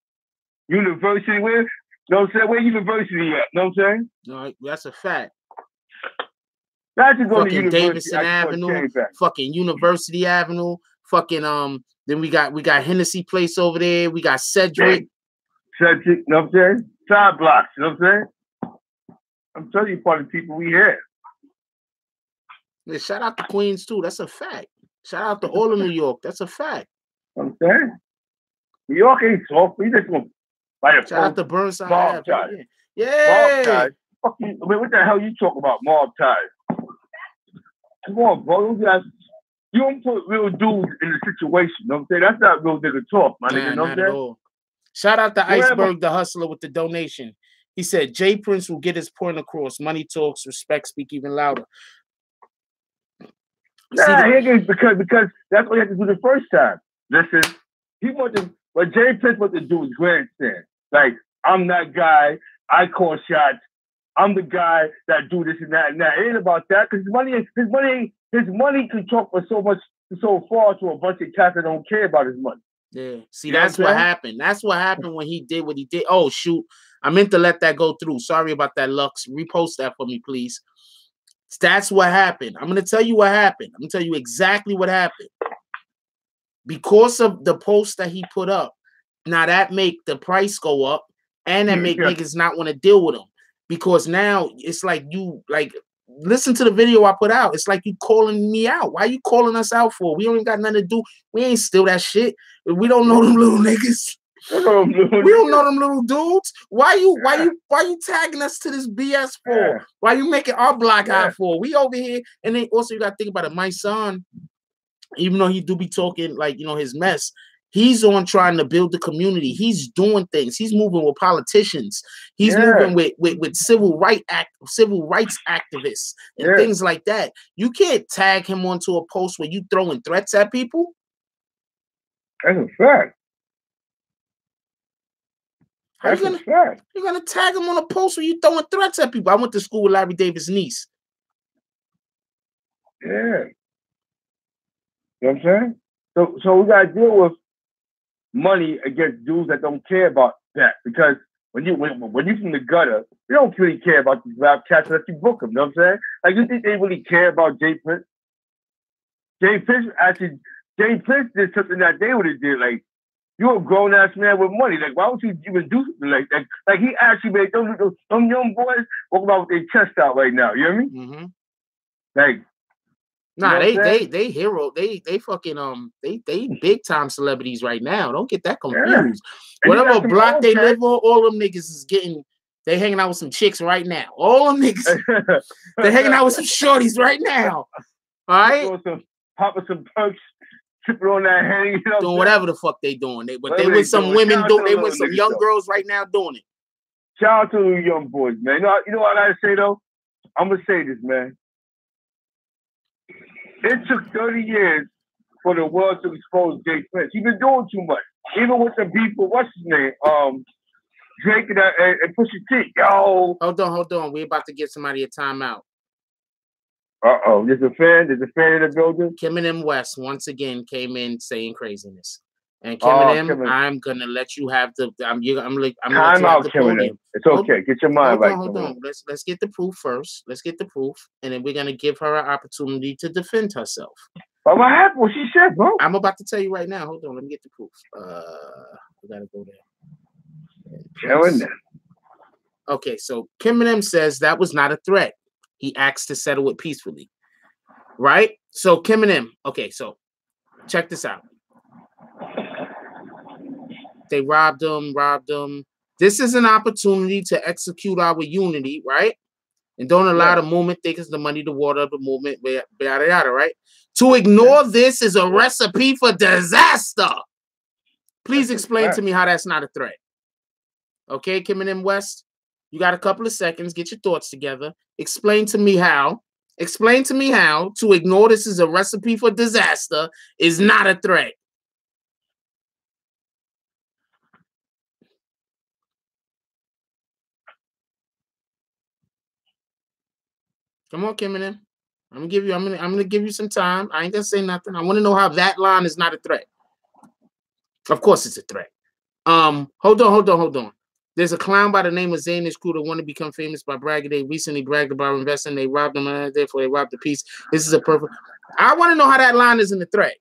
University, where? You know what I'm saying? Where university at? You know what I'm saying? No, that's a fact. Imagine going to fucking University Davidson Avenue, fucking University Avenue, fucking, then we got Hennessy Place over there. We got Cedric. Cedric, you know what I'm saying? Side blocks, you know what I'm saying? I'm telling you, part of the people we have. Yeah, shout out to Queens too. That's a fact. Shout out to all of New York. That's a fact. I'm saying New York ain't soft. We just gonna shout out to Burnside. Mob ties. Yeah. Mob ties. Fuck you. I mean, what the hell you talking about? Mob ties. Come on, bro. You don't put real dudes in the situation. You know what I'm saying? That's not real nigga talk, my nigga. You know what I'm saying? Shout out to Iceberg the Hustler with the donation. He said, Jay Prince will get his point across. Money talks, respect speak even louder. Because that's what he had to do the first time. Listen, what Jay Prince wanted to do was grandstand. Like, I'm that guy, I call shots, I'm the guy that do this and that and that. It ain't about that, because his money can talk for so far to a bunch of cats that don't care about his money. Yeah. See, that's what happened. That's what happened when he did what he did. Oh, shoot. I meant to let that go through. Sorry about that, Lux. Repost that for me, please. That's what happened. I'm going to tell you what happened. I'm going to tell you exactly what happened. Because of the post that he put up, now that make the price go up and that make niggas not want to deal with him. Because now it's like you, like, listen to the video I put out. It's like you calling me out. Why you calling us out for? We don't got nothing to do. We ain't steal that shit. We don't know them little niggas. We don't know them little dudes. Why you tagging us to this BS for? Yeah. Why you making our block high for? We over here, and then also you gotta think about it. My son, even though he do be talking like, you know, his mess, he's on trying to build the community. He's doing things. He's moving with politicians. He's moving with civil rights activists and things like that. You can't tag him onto a post where you throwing threats at people. That's a fact. You're gonna tag him on a post where you throwing threats at people. I went to school with Larry Davis' niece. Yeah. You know what I'm saying? So we gotta deal with money against dudes that don't care about that. Because when you from the gutter, you don't really care about these rap cats unless you book them. You know what I'm saying? Like, you think they really care about Jay Prince? Jay Prince did something that they would have did. Like, you're a grown-ass man with money. Like, why would you even do something like that? Like, he actually made them young boys walk about with their chest out right now. You hear me? Mm-hmm. Like, Nah, they hero. They fucking they big time celebrities right now. Don't get that confused. Yeah. Whatever block they live on, all them niggas is getting. They hanging out with some chicks right now. All them niggas, they hanging out with some shorties right now. All right, popping some perks, tripping on that hang, you know, doing whatever the fuck they doing. They with some women doing. They with some young girls right now doing it. Shout out to the young boys, man. You know what I gotta say though. I'm gonna say this, man. It took 30 years for the world to expose Jay Prince. He's been doing too much. Even with the people, what's his name? Drake and Pusha T. Yo. Hold on. We're about to give somebody a timeout. Uh-oh. There's a fan in the building. Kim and M West once again came in saying craziness. And Kim and M, I'm gonna let you have the I'm time out, Kim and M. It's okay. Get your mind right. Hold on. Let's get the proof first. Let's get the proof, and then we're gonna give her an opportunity to defend herself. But what happened? What she said, bro? I'm about to tell you right now. Hold on, let me get the proof. We gotta go there. Okay, so Kim and M says that was not a threat. He asked to settle it peacefully. Right? So Kim and M, okay, so check this out. They robbed him. This is an opportunity to execute our unity, right? And don't allow the movement think it's the money to water the movement, yada, yada, right? To ignore this is a recipe for disaster. Please explain to me how that's not a threat. Okay, Kim and M West, you got a couple of seconds. Get your thoughts together. Explain to me how to ignore this is a recipe for disaster is not a threat. Come on, Kim and M. I'm gonna give you some time. I ain't gonna say nothing. I want to know how that line is not a threat. Of course, it's a threat. Hold on. There's a clown by the name of Zayn crew that want to become famous by bragging. They recently bragged about investing. They robbed them, therefore they robbed the piece. This is a perfect. I want to know how that line isn't a threat.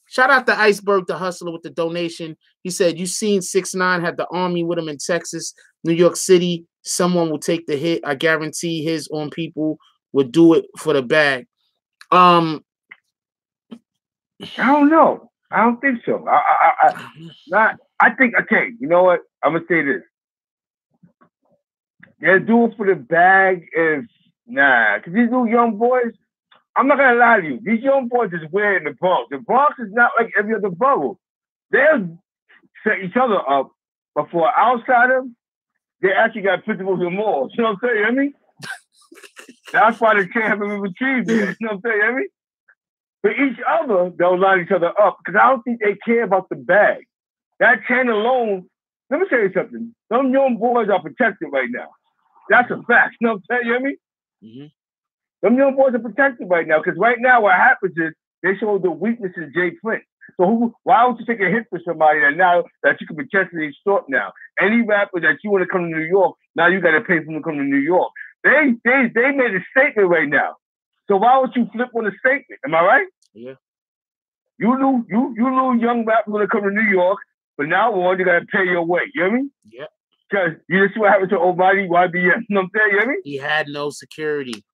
Shout out to Iceberg, the hustler, with the donation. He said, "You seen 6ix9ine had the army with him in Texas, New York City. Someone will take the hit. I guarantee his own people would do it for the bag." I don't know. I don't think so. I think, okay, you know what? I'm going to say this. Yeah, do it for the bag is, nah. Because these little young boys, I'm not going to lie to you. These young boys is weird in the Bronx. The Bronx is not like every other borough. They'll set each other up, but for an outsider, they actually got principles and morals. You know what I'm saying? You know what I mean? That's why they can't have them retrieved yet. You know what I'm saying? You know what I mean? For each other, they'll line each other up because I don't think they care about the bag. That chain alone, let me tell you something. Some young boys are protected right now. That's a fact. You know what I'm saying? You hear me? Mm-hmm. Some young boys are protected right now because right now what happens is they show the weakness in Jay Prince. So why don't you take a hit for somebody that now that you can potentially extort now? Any rapper that you want to come to New York, now you got to pay for them to come to New York. They made a statement right now. So why would you flip on the statement? Am I right? Yeah. You little young rapper going to come to New York, but now on you got to pay your way. You hear me? Yeah. Because you just see what happened to Almighty YBN. You know what I'm saying? You hear me? He had no security.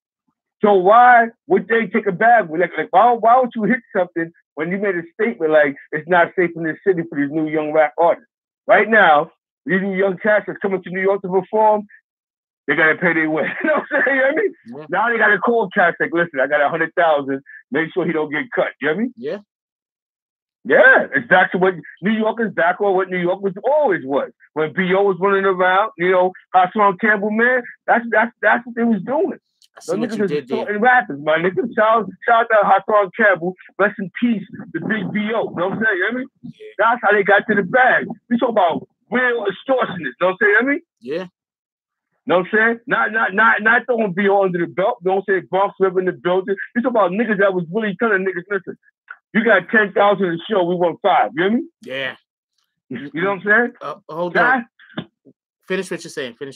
So why would they take a bag? Like why would you hit something when you made a statement like it's not safe in this city for these new young rap artists? Right now, these new young cats that's coming to New York to perform, they gotta pay their way. You know what I'm saying? You know what I mean? Yeah. Now they gotta call cats like, listen, I got 100,000. Make sure he don't get cut. You know what I mean? Yeah. Yeah, it's back to what New York is back on what New York always was. When B.O. was running around, you know, Hassan Campbell, man, that's what they was doing. I see what you did there. Rappers, my nigga. Shout out to Hassan Campbell. Rest in peace, the big B.O. You know what I'm saying? You know what I mean? Yeah. That's how they got to the bag. We talk about real extortionists. You know what I'm saying? You know what I mean? Yeah. You know what I'm saying? Not throwing B.O. under the belt. Don't say Bronx River in the building. We talk about niggas that was really telling niggas, listen, you got 10,000 in the show, we want 5. You hear me? Yeah. You know what I'm saying? Hold on. Finish what you're saying. You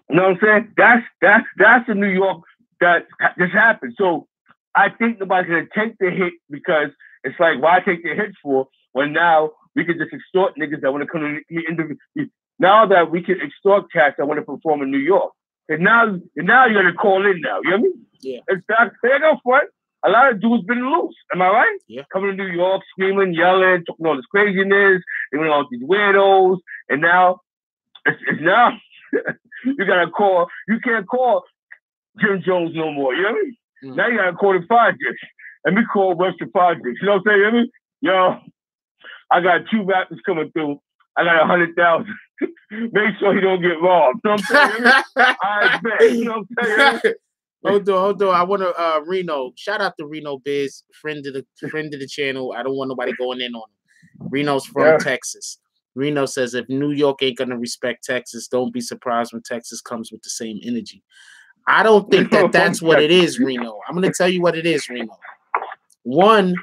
know what I'm saying? That's the New York that just happened. So I think nobody's gonna take the hit because it's like, why take the hit for when now we can just extort niggas that want to come in. Now that we can extort cats that want to perform in New York. And now you gotta call in now. You know what I mean? Yeah. In fact, take up for it. A lot of dudes been loose. Am I right? Yeah. Coming to New York, screaming, yelling, talking all this craziness, doing all these weirdos, and now it's now you gotta call. You can't call Jim Jones no more. You know what I mean? Now you gotta call the projects. Let me call Western Projects. You know what I'm saying? You know what I mean? Yo, I got 2 rappers coming through. I got 100,000. Make sure he don't get robbed. You know what I'm saying? I bet. You know what I'm saying? Hold on. I want to Reno. Shout out to Reno Biz, friend of the channel. I don't want nobody going in on him. Reno's from Texas. Reno says if New York ain't gonna respect Texas, don't be surprised when Texas comes with the same energy. I don't think that's what it is, Reno. I'm gonna tell you what it is, Reno. One,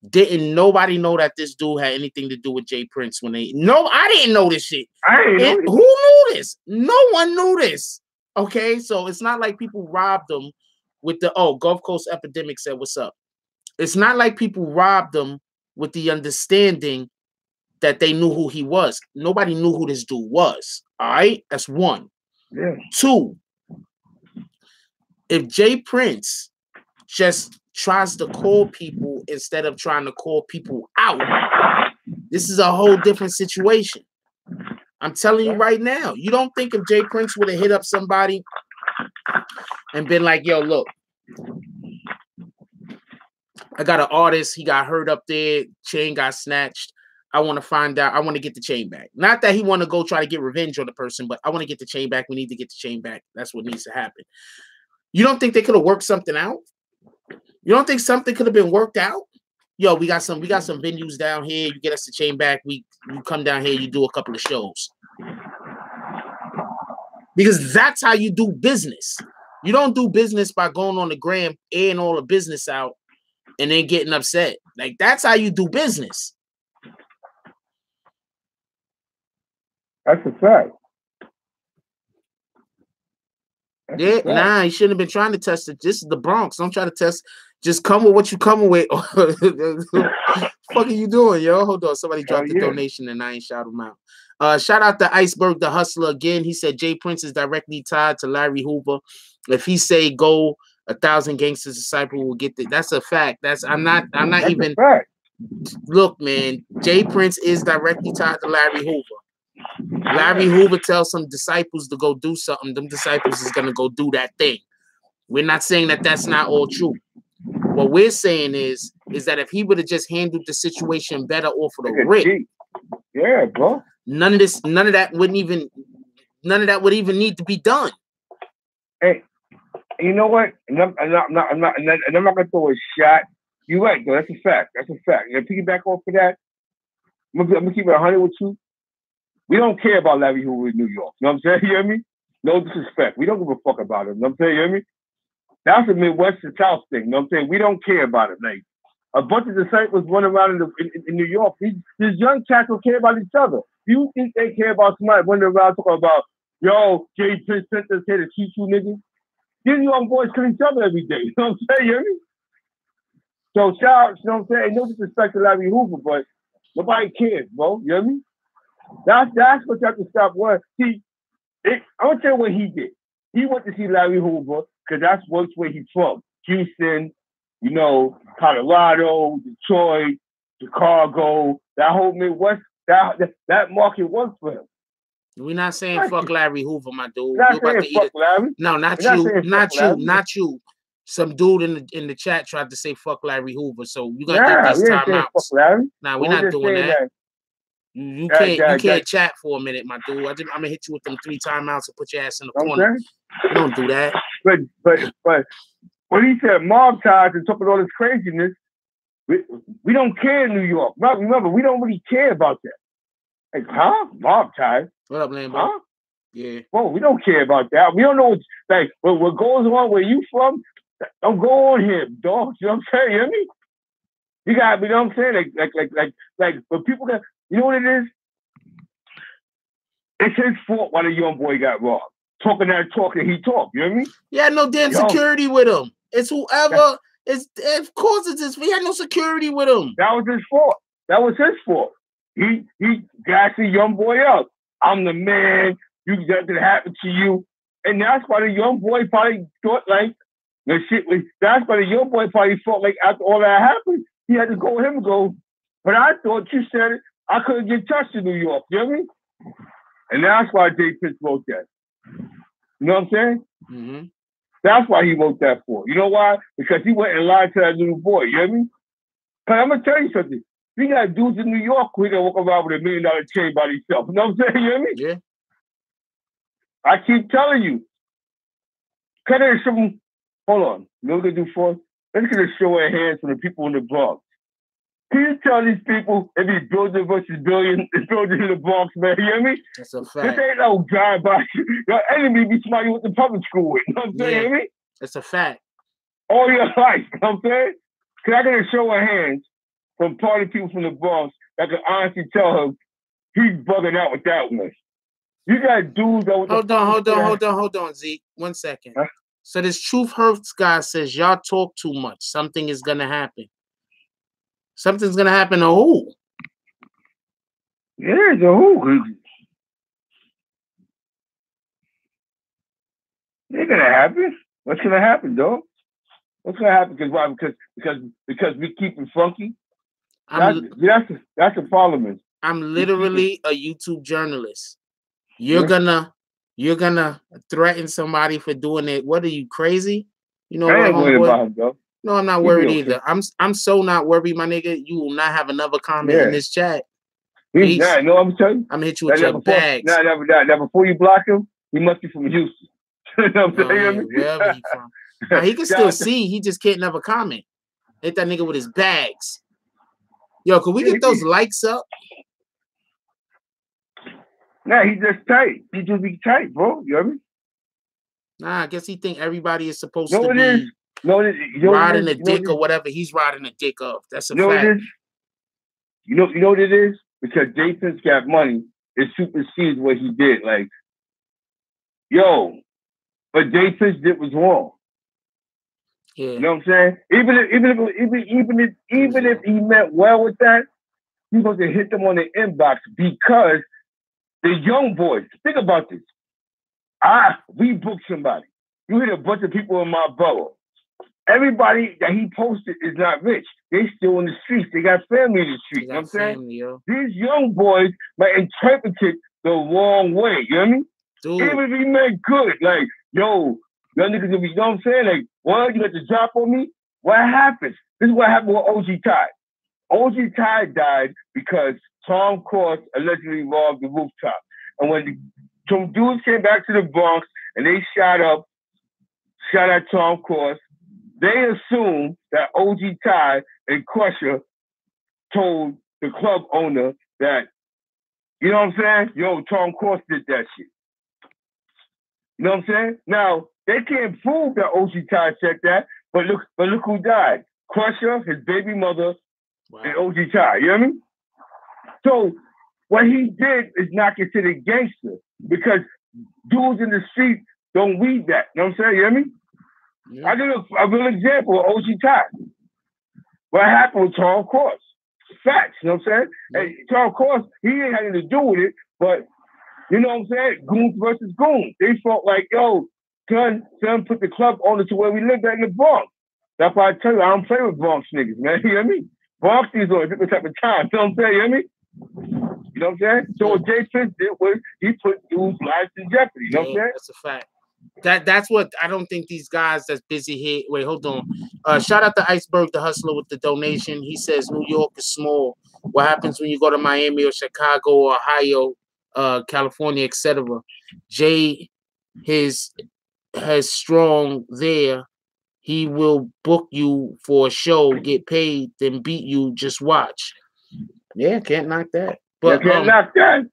didn't nobody know that this dude had anything to do with Jay Prince when they? No, I didn't know this shit. Who knew this? No one knew this. Okay, so it's not like people robbed them with the Gulf Coast Epidemic said what's up. It's not like people robbed them with the understanding that they knew who he was. Nobody knew who this dude was. All right, that's one. Yeah. 2, if Jay Prince just tries to call people instead of trying to call people out, this is a whole different situation. I'm telling you right now. You don't think if Jay Prince would have hit up somebody and been like, yo, look, I got an artist. He got hurt up there. Chain got snatched. I want to find out. I want to get the chain back. Not that he want to go try to get revenge on the person, but I want to get the chain back. We need to get the chain back. That's what needs to happen. You don't think they could have worked something out? You don't think something could have been worked out? Yo, we got some venues down here. You get us the chain back. You come down here. You do a couple of shows. Because that's how you do business. You don't do business by going on the gram, airing all the business out, and then getting upset. Like, that's how you do business. That's a fact. Nah, you shouldn't have been trying to test it. This is the Bronx. Don't try to test. Just come with what you coming with. Fuck are you doing, yo? Hold on. Somebody dropped a donation and I ain't shout him out. Shout out to Iceberg the Hustler again. He said Jay Prince is directly tied to Larry Hoover. If he say go, 1,000 gangsters disciple will get that. That's a fact. I'm not even. Look, man, Jay Prince is directly tied to Larry Hoover. Larry Hoover tells some disciples to go do something. Them disciples is gonna go do that thing. We're not saying that that's not all true. What we're saying is that if he would have just handled the situation better off of the rip, yeah, bro, none of that would even need to be done. Hey, you know what? I'm not gonna throw a shot. You're right, though. That's a fact. That's a fact. And to piggyback off of that, I'm gonna keep it 100 with you. We don't care about Larry Hoover in New York. You know what I'm saying? You hear me? No disrespect. We don't give a fuck about him. You know what I'm saying? You hear me? That's a Midwest and South thing. You know what I'm saying? We don't care about it. Like, a bunch of disciples run around in New York. These young cats don't care about each other. Do you think they care about somebody running around talking about, yo, Jay Prince sent us here to shoot you niggas? These young boys kill each other every day. You know what I'm saying? You hear me? So, shout out, you know what I'm saying? No disrespect to Larry Hoover, but nobody cares, bro. You hear me? That's what you have to stop with. See, I'm going to tell you what he did. He went to see Larry Hoover because that's where he's from. Houston, you know, Colorado, Detroit, Chicago, that whole Midwest, that market works for him. We're not saying fuck Larry Hoover, my dude. You're about to eat Larry. No, not you. Some dude in the chat tried to say fuck Larry Hoover, so you gotta get these timeouts. Nah, we're not doing that. You can't chat for a minute, my dude. I'm gonna hit you with them 3 timeouts and put your ass in the corner. You don't do that. But when he said mob ties and talking all this craziness, we don't care in New York. Remember, we don't really care about that. Like, huh? Mob ties? What up, Lambo? Huh? Yeah. Well, we don't care about that. We don't know what goes on where you from. Don't go on here, dog. You know what I'm saying? You hear me? You got, you know what I'm saying? Like, when people got, you know what it is? It's his fault why the young boy got robbed. Talking that talk that he talked. You know what I mean? He had no damn security with him. It's whoever. Of course it's his. He had no security with him. That was his fault. That was his fault. He gassed the young boy up. I'm the man. That happen to you. And that's why the young boy probably thought like, The shit was, that's why the young boy probably felt like after all that happened, he had to go him and go, but I thought you said it, I couldn't get touched in New York, you know what I mean? And that's why Jay Prince wrote that. You know what I'm saying? Mm-hmm. That's why he wrote that for. You know why? Because he went and lied to that little boy, you know what I mean? Because I'm going to tell you something. We got dudes in New York who can walk around with $1 million chain by themselves. You know what I'm saying? You know what I mean? Yeah. I keep telling you. Cut it some. Hold on. You know what they do for us? Let's get a show of hands from the people in the Bronx. Can you tell these people if it's building versus building in the Bronx, man? You know what I mean? That's a fact. This ain't no drive-by. Your enemy be somebody you went to public school with. You know what I'm saying? You know what I mean? That's a fact. All your life. You know what I'm saying? Can I get a show of hands from party people from the Bronx that can honestly tell him he's bugging out with that one? You got dudes that Hold on, Zeke. 1 second. Huh? So this Truth Hurts guy says y'all talk too much. Something is gonna happen. Something's gonna happen to who? Yeah, to who? It ain't gonna happen. What's gonna happen, dog? What's gonna happen? Because why? Because we keep it funky. That's the problem. I'm literally a YouTube journalist. You're gonna threaten somebody for doing it. What are you, crazy? You know I ain't worried about him, though. No, I'm not worried either. I'm so not worried, my nigga. You will not have another comment in this chat. He's not. You know what I'm telling you? I'm gonna hit you with your bags. Now, before you block him, he must be from Houston. You know what I'm saying? Wherever he from. Now, he can still see. He just can't never comment. Hit that nigga with his bags. Yo, could we get those likes up? Nah, he just tight. He just be tight, bro. You know what I mean? Nah, I guess he think everybody is supposed to be riding a dick or whatever. He's riding a dick up. That's a fact. You know what it is? Because Jay Prince got money, it supersedes what he did. Like, yo, what Jay Prince did was wrong. Yeah. You know what I'm saying? Even if he meant well with that, he's supposed to hit them on the inbox because the young boys, think about this. We booked somebody. You hit a bunch of people in my borough. Everybody that he posted is not rich. They still in the streets. They got family in the streets. You know what I'm saying? These young boys might interpret it the wrong way. You know what I mean? Dude. Even if he meant good. Like, yo, y'all niggas gonna be, you know what I'm saying? Like, what? You got the drop on me? What happens? This is what happened with OG Ty. OG Ty died because Tom Cross allegedly robbed the rooftop. And when some dudes came back to the Bronx and they shot at Tom Cross, they assumed that OG Ty and Crusher told the club owner that, you know what I'm saying? Yo, Tom Cross did that shit. You know what I'm saying? Now, they can't prove that OG Ty said that, but look who died. Crusher, his baby mother, and OG Ty. You know what I mean? So what he did is not considered gangster because dudes in the street don't read that. You know what I'm saying? You hear me? Yeah. I give a real example of OG Ty. What happened with Tom Cross? Facts, you know what I'm saying? Yeah. And Tom Cross, he ain't had anything to do with it, but you know what I'm saying? Goons versus goons. They felt like, yo, son put the club owner to where we lived at in the Bronx. That's why I tell you, I don't play with Bronx niggas, man. You hear me? Bronx is on a different type of time. You know what I'm saying? You hear me? You know what I'm saying? So what Jay Prince did was he put dudes' lives in jeopardy. You know what I'm saying? That's a fact. That's what I don't think these guys that's busy here. Wait, hold on. Shout out to Iceberg the Hustler with the donation. He says New York is small. What happens when you go to Miami or Chicago or Ohio, California, etc.? Jay has strong there. He will book you for a show, get paid, then beat you. Just watch. Yeah, can't knock that. But can't knock that.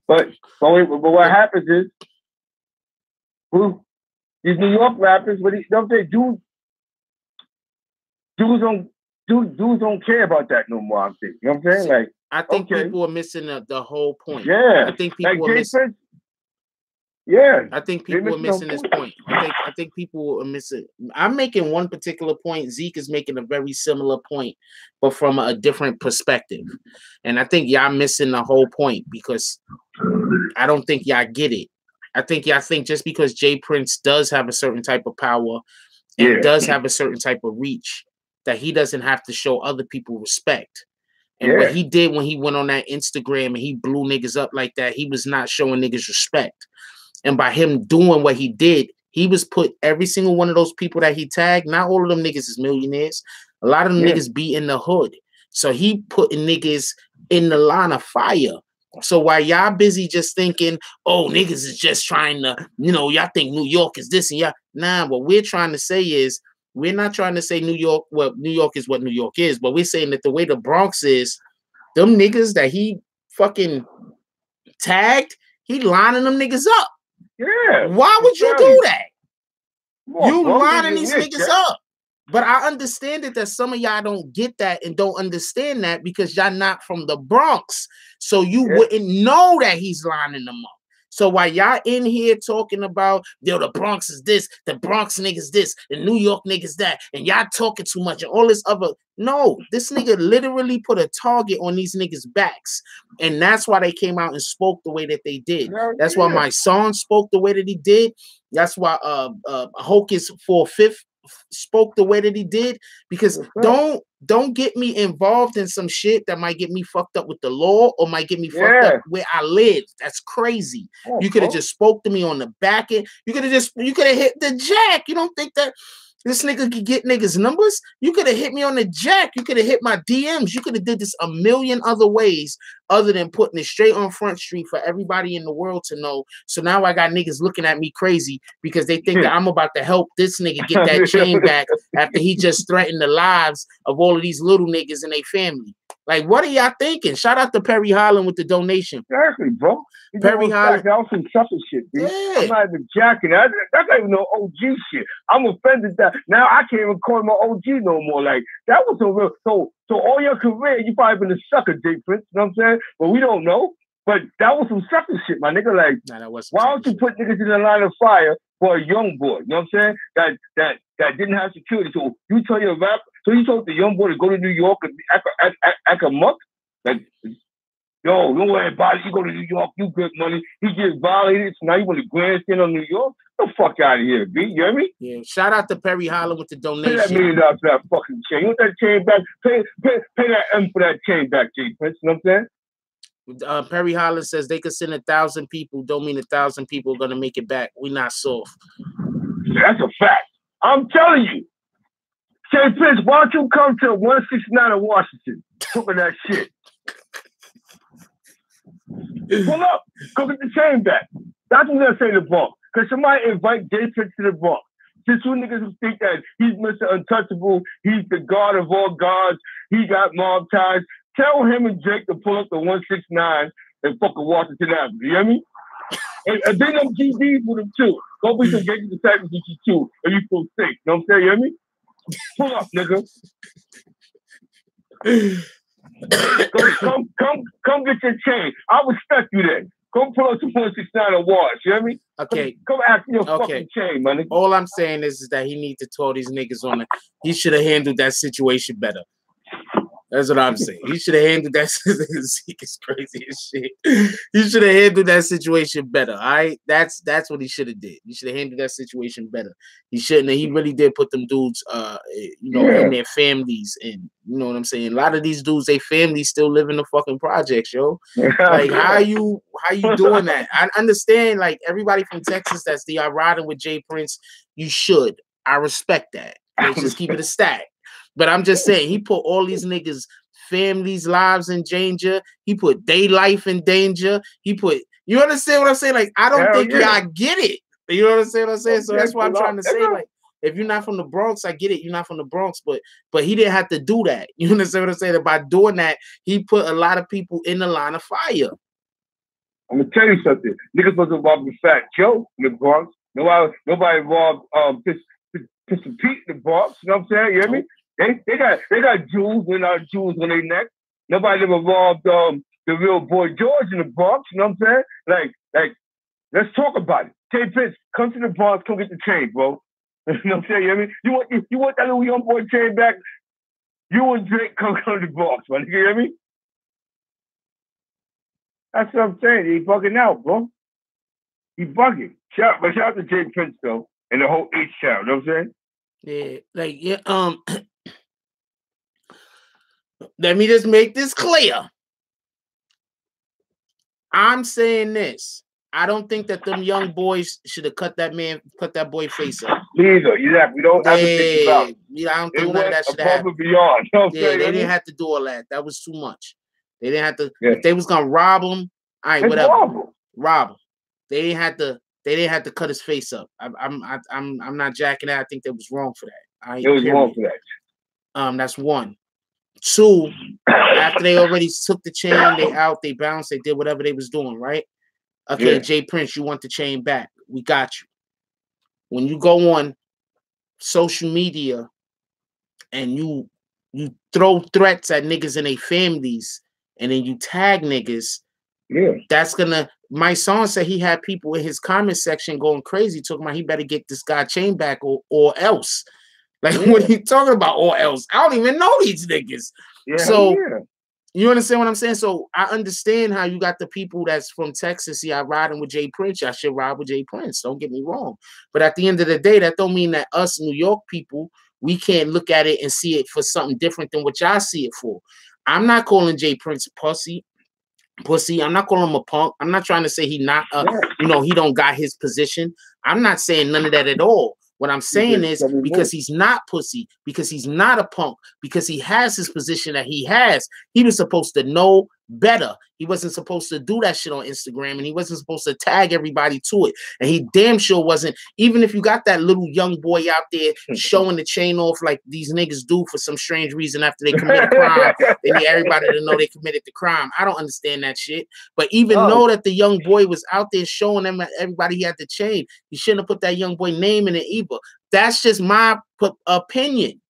But what happens is, these New York rappers, but don't they dudes don't care about that no more. I think. You know what I'm saying? Like, I think people are missing the whole point. Yeah, I think people are missing. I think people are missing this point. I think people are missing. I'm making one particular point. Zeke is making a very similar point, but from a different perspective. And I think y'all missing the whole point because I don't think y'all get it. I think y'all think just because Jay Prince does have a certain type of power and does have a certain type of reach that he doesn't have to show other people respect. And what he did when he went on that Instagram and he blew niggas up like that, he was not showing niggas respect. And by him doing what he did, he was put every single one of those people that he tagged. Not all of them niggas is millionaires. A lot of them niggas be in the hood. So he putting niggas in the line of fire. So while y'all busy just thinking, oh, niggas is just trying to, you know, y'all think New York is this and y'all. Nah, what we're trying to say is, we're not trying to say New York, well, New York is what New York is, but we're saying that the way the Bronx is, them niggas that he fucking tagged, he lining them niggas up. Yeah. Why would you do that? You bro, lining these niggas up. But I understand it that some of y'all don't get that and don't understand that because y'all not from the Bronx. So you wouldn't know that he's lining them up. So while y'all in here talking about, yo, the Bronx is this, the Bronx niggas this, the New York niggas that, and y'all talking too much and all this other, no, this nigga literally put a target on these niggas' backs. And that's why they came out and spoke the way that they did. That's why my son spoke the way that he did. That's why Hocus 4/5 spoke the way that he did, because don't get me involved in some shit that might get me fucked up with the law or might get me fucked up where I live. That's crazy. You could have just spoke to me on the back end. You could have hit the jack. You don't think that this nigga could get niggas numbers? You could have hit me on the jack. You could have hit my DMs. You could have did this a million other ways other than putting it straight on Front Street for everybody in the world to know. So now I got niggas looking at me crazy because they think that I'm about to help this nigga get that chain back after he just threatened the lives of all of these little niggas and their family. Like, what are y'all thinking? Shout out to Perry Holland with the donation. Exactly, bro. Perry Holland. That was some sucker shit, dude. I'm not even jacking. That's not even no OG shit. I'm offended that now I can't even call him an OG no more. Like, that was so real. So all your career, you probably been a sucker, J Prince. You know what I'm saying? But we don't know. But that was some sucker shit, my nigga. Like, why don't you put niggas in the line of fire for a young boy? You know what I'm saying? That didn't have security. So you tell your rap. So you told the young boy to go to New York and act a muck? Like, yo, don't worry about it. You go to New York, you get money. He gets violated. So now you want to grandstand on New York? Get the fuck out of here, B. You hear me? Yeah. Shout out to Perry Holland with the donation. Pay that $1 million for that fucking chain. You want that chain back? Pay that M for that chain back, J Prince. You know what I'm saying? Perry Holland says they could send 1,000 people. Don't mean 1,000 people are gonna make it back. We not soft. That's a fact. I'm telling you. J Prince, why don't you come to 169 in Washington? Talking that shit. Pull up. Go get the chain back. That's what I'm gonna say to the Bronx. Because somebody invite J Prince to the Bronx. Since you niggas who think that he's Mr. Untouchable, he's the god of all gods, he got mob ties, tell him and Jake to pull up the 169 and fucking Washington Avenue. You hear me? And bring them GDs with him too. Go be some gangster disciples with you too, and you feel safe. You know what I'm saying? You hear me? Pull up, nigga. Come get your chain. I respect you then. Come pull up to 169 and watch. You hear me? Okay. Come ask me your fucking chain, man. All I'm saying is that he needs to tell these niggas on it. He should have handled that situation better. That's what I'm saying. He should have handled that. It's crazy as shit. He should have handled that situation better. All right, that's what he should have did. He should have handled that situation better. He shouldn't have. He really did put them dudes, in their families, and you know what I'm saying. A lot of these dudes, they families still live in the fucking projects, yo. Like how you doing that? I understand. Like everybody from Texas that's riding with J Prince, you should. I respect that. Let's just keep it a stack. But I'm just saying, he put all these niggas' families' lives in danger. He put their life in danger. You understand what I'm saying? Like, I don't think y'all get it. You know what I'm saying? So that's why I'm trying to say, like, if you're not from the Bronx, I get it. You're not from the Bronx, but he didn't have to do that. You understand what I'm saying? By doing that, he put a lot of people in the line of fire. I'm gonna tell you something. Niggas wasn't involved with Fat Joe in the Bronx. Nobody involved Pistol Pete in the Bronx. You know what I'm saying? You hear me? They got jewels and jewels on their neck. Nobody ever involved the real boy George in the Bronx. You know what I'm saying? Like, let's talk about it. J Prince, come to the Bronx, come get the chain, bro. You know what I'm saying? You know what I mean? You want that little young boy chain back? You and Drake come to the Bronx, man. You hear me? That's what I'm saying. He bugging out, bro. He bugging. Shout out to J Prince though, and the whole H-Town. You know what I'm saying? Yeah, like yeah. Let me just make this clear. I'm saying this. I don't think that them young boys should have cut that boy face up. Neither. Yeah, we don't have to think about it. Yeah, I don't It think none of went that should have above happened. and beyond. You know what I'm Yeah, saying? they didn't have to do all that. That was too much. They didn't have to. Yeah. If they was gonna rob him, all right, It's whatever. horrible. Rob him. They didn't have to. They didn't have to cut his face up. I'm not jacking that. I think that was wrong for that. All right, It was wrong for that. That's one. Two. After they already took the chain, they out, they bounced, they did whatever they was doing, right? Okay, Yeah. Jay Prince, you want the chain back? We got you. When you go on social media and you throw threats at niggas and their families, and then you tag niggas, yeah, that's gonna. My son said he had people in his comment section going crazy, talking about he better get this guy chain back or else. Like, what are you talking about? Or else? I don't even know these niggas. Yeah, so you understand what I'm saying? So I understand how you got the people that's from Texas. Yeah, I riding with Jay Prince. I should ride with Jay Prince. Don't get me wrong. But at the end of the day, that don't mean that us New York people, we can't look at it and see it for something different than what y'all see it for. I'm not calling Jay Prince pussy. I'm not calling him a punk. I'm not trying to say he not he don't got his position. I'm not saying none of that at all. What I'm saying is because he's not pussy, because he's not a punk, because he has his position that he has, he was supposed to know better. He wasn't supposed to do that shit on Instagram, and he wasn't supposed to tag everybody to it. And he damn sure wasn't, even if you got that little young boy out there showing the chain off like these niggas do for some strange reason after they commit a crime, they need everybody to know they committed the crime. I don't understand that shit. But even though that the young boy was out there showing them everybody he had the chain, he shouldn't have put that young boy name in it either. That's just my opinion.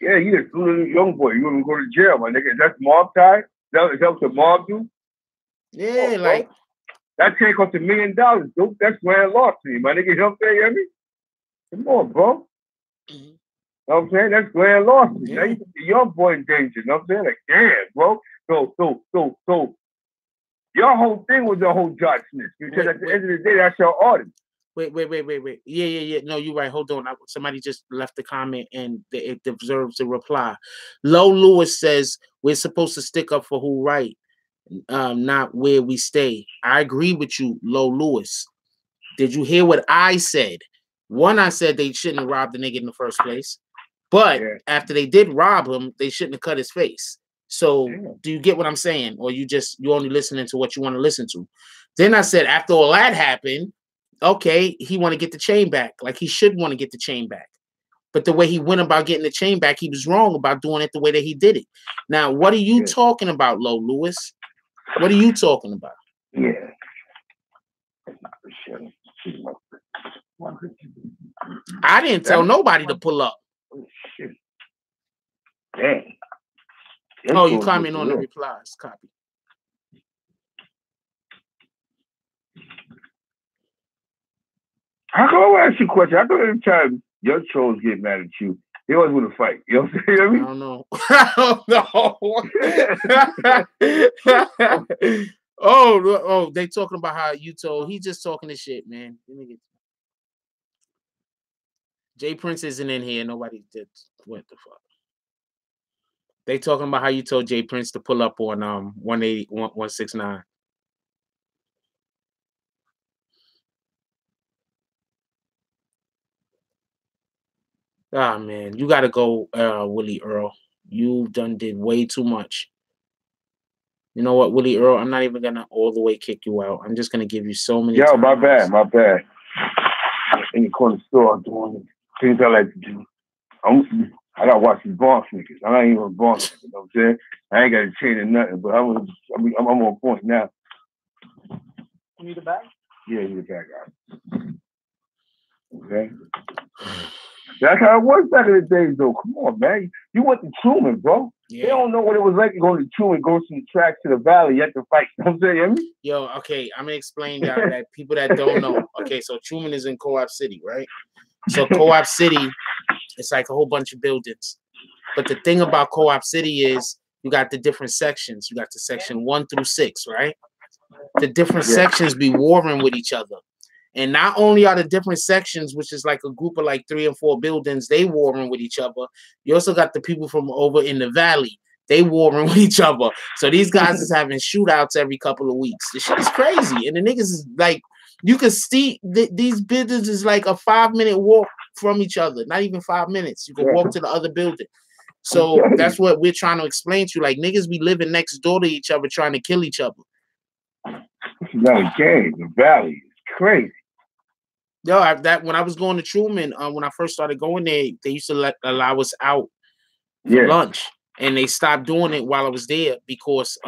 Yeah, you just a young boy. You want to go to jail, my nigga. That's mob tie? Is that what the mob do? Yeah, like that chain cost $1 million, dude. That's grand loss to you, my nigga. You know what I'm saying? You hear me? Come on, bro. You know what I'm saying? That's grand loss to you. Now you put the young boy in danger. You know what I'm saying? Like, damn, bro. So your whole thing was the whole Josh Smith. Because at the end of the day, that's your artist. Wait. Yeah. No, you're right. Hold on. Somebody just left a comment and it deserves a reply. Lo Lewis says we're supposed to stick up for who right, not where we stay. I agree with you, Lo Lewis. Did you hear what I said? One, I said they shouldn't have robbed the nigga in the first place. But after they did rob him, they shouldn't have cut his face. So do you get what I'm saying? Or you only listening to what you want to listen to? Then I said after all that happened, okay, he want to get the chain back. Like he should want to get the chain back. But the way he went about getting the chain back, he was wrong about doing it the way that he did it. Now, what are you talking about, Lo Lewis? What are you talking about? Yeah. I didn't tell nobody to pull up. Damn. Oh, you comment on the replies. Copy. How come I ask you a question? How come every time your trolls get mad at you, they always want to fight? You know what I'm saying? I don't know. Oh, they talking about how you told. He just talking this shit, man. Jay Prince isn't in here. Nobody did. What the fuck? They talking about how you told Jay Prince to pull up on 169. Ah, man, you got to go, Willie Earl. You did way too much. You know what, Willie Earl? I'm not even going to all the way kick you out. I'm just going to give you so many times. My bad. In the corner store, I'm doing things I like to do. I got to watch these boss niggas. I'm not even a boss nigga, you know what I'm saying? I ain't got to change or nothing, but I'm on point now. You need a bag? Yeah, you need a bag, guys. Okay? That's how it was back in the days, though. Come on, man. You went to Truman, bro. Yeah. They don't know what it was like to go to Truman, go from the track to the valley. You have to fight. You know what I'm saying? Yo, okay, I'm going to explain y'all that people that don't know. Okay, so Truman is in Co-op City, right? So Co-op City, it's like a whole bunch of buildings. But the thing about Co-op City is you got the different sections. You got the section 1 through 6, right? The different sections be warring with each other. And not only are the different sections, which is like a group of like 3 or 4 buildings, they warring with each other. You also got the people from over in the valley. They warring with each other. So these guys is having shootouts every couple of weeks. This shit is crazy. And the niggas is like, you can see these buildings is like a 5-minute walk from each other. Not even 5 minutes. You can walk to the other building. So that's what we're trying to explain to you. Like, niggas be living next door to each other trying to kill each other. This is not a game. The valley is crazy. Yo, when I was going to Truman, when I first started going there, they used to allow us out for lunch. And they stopped doing it while I was there because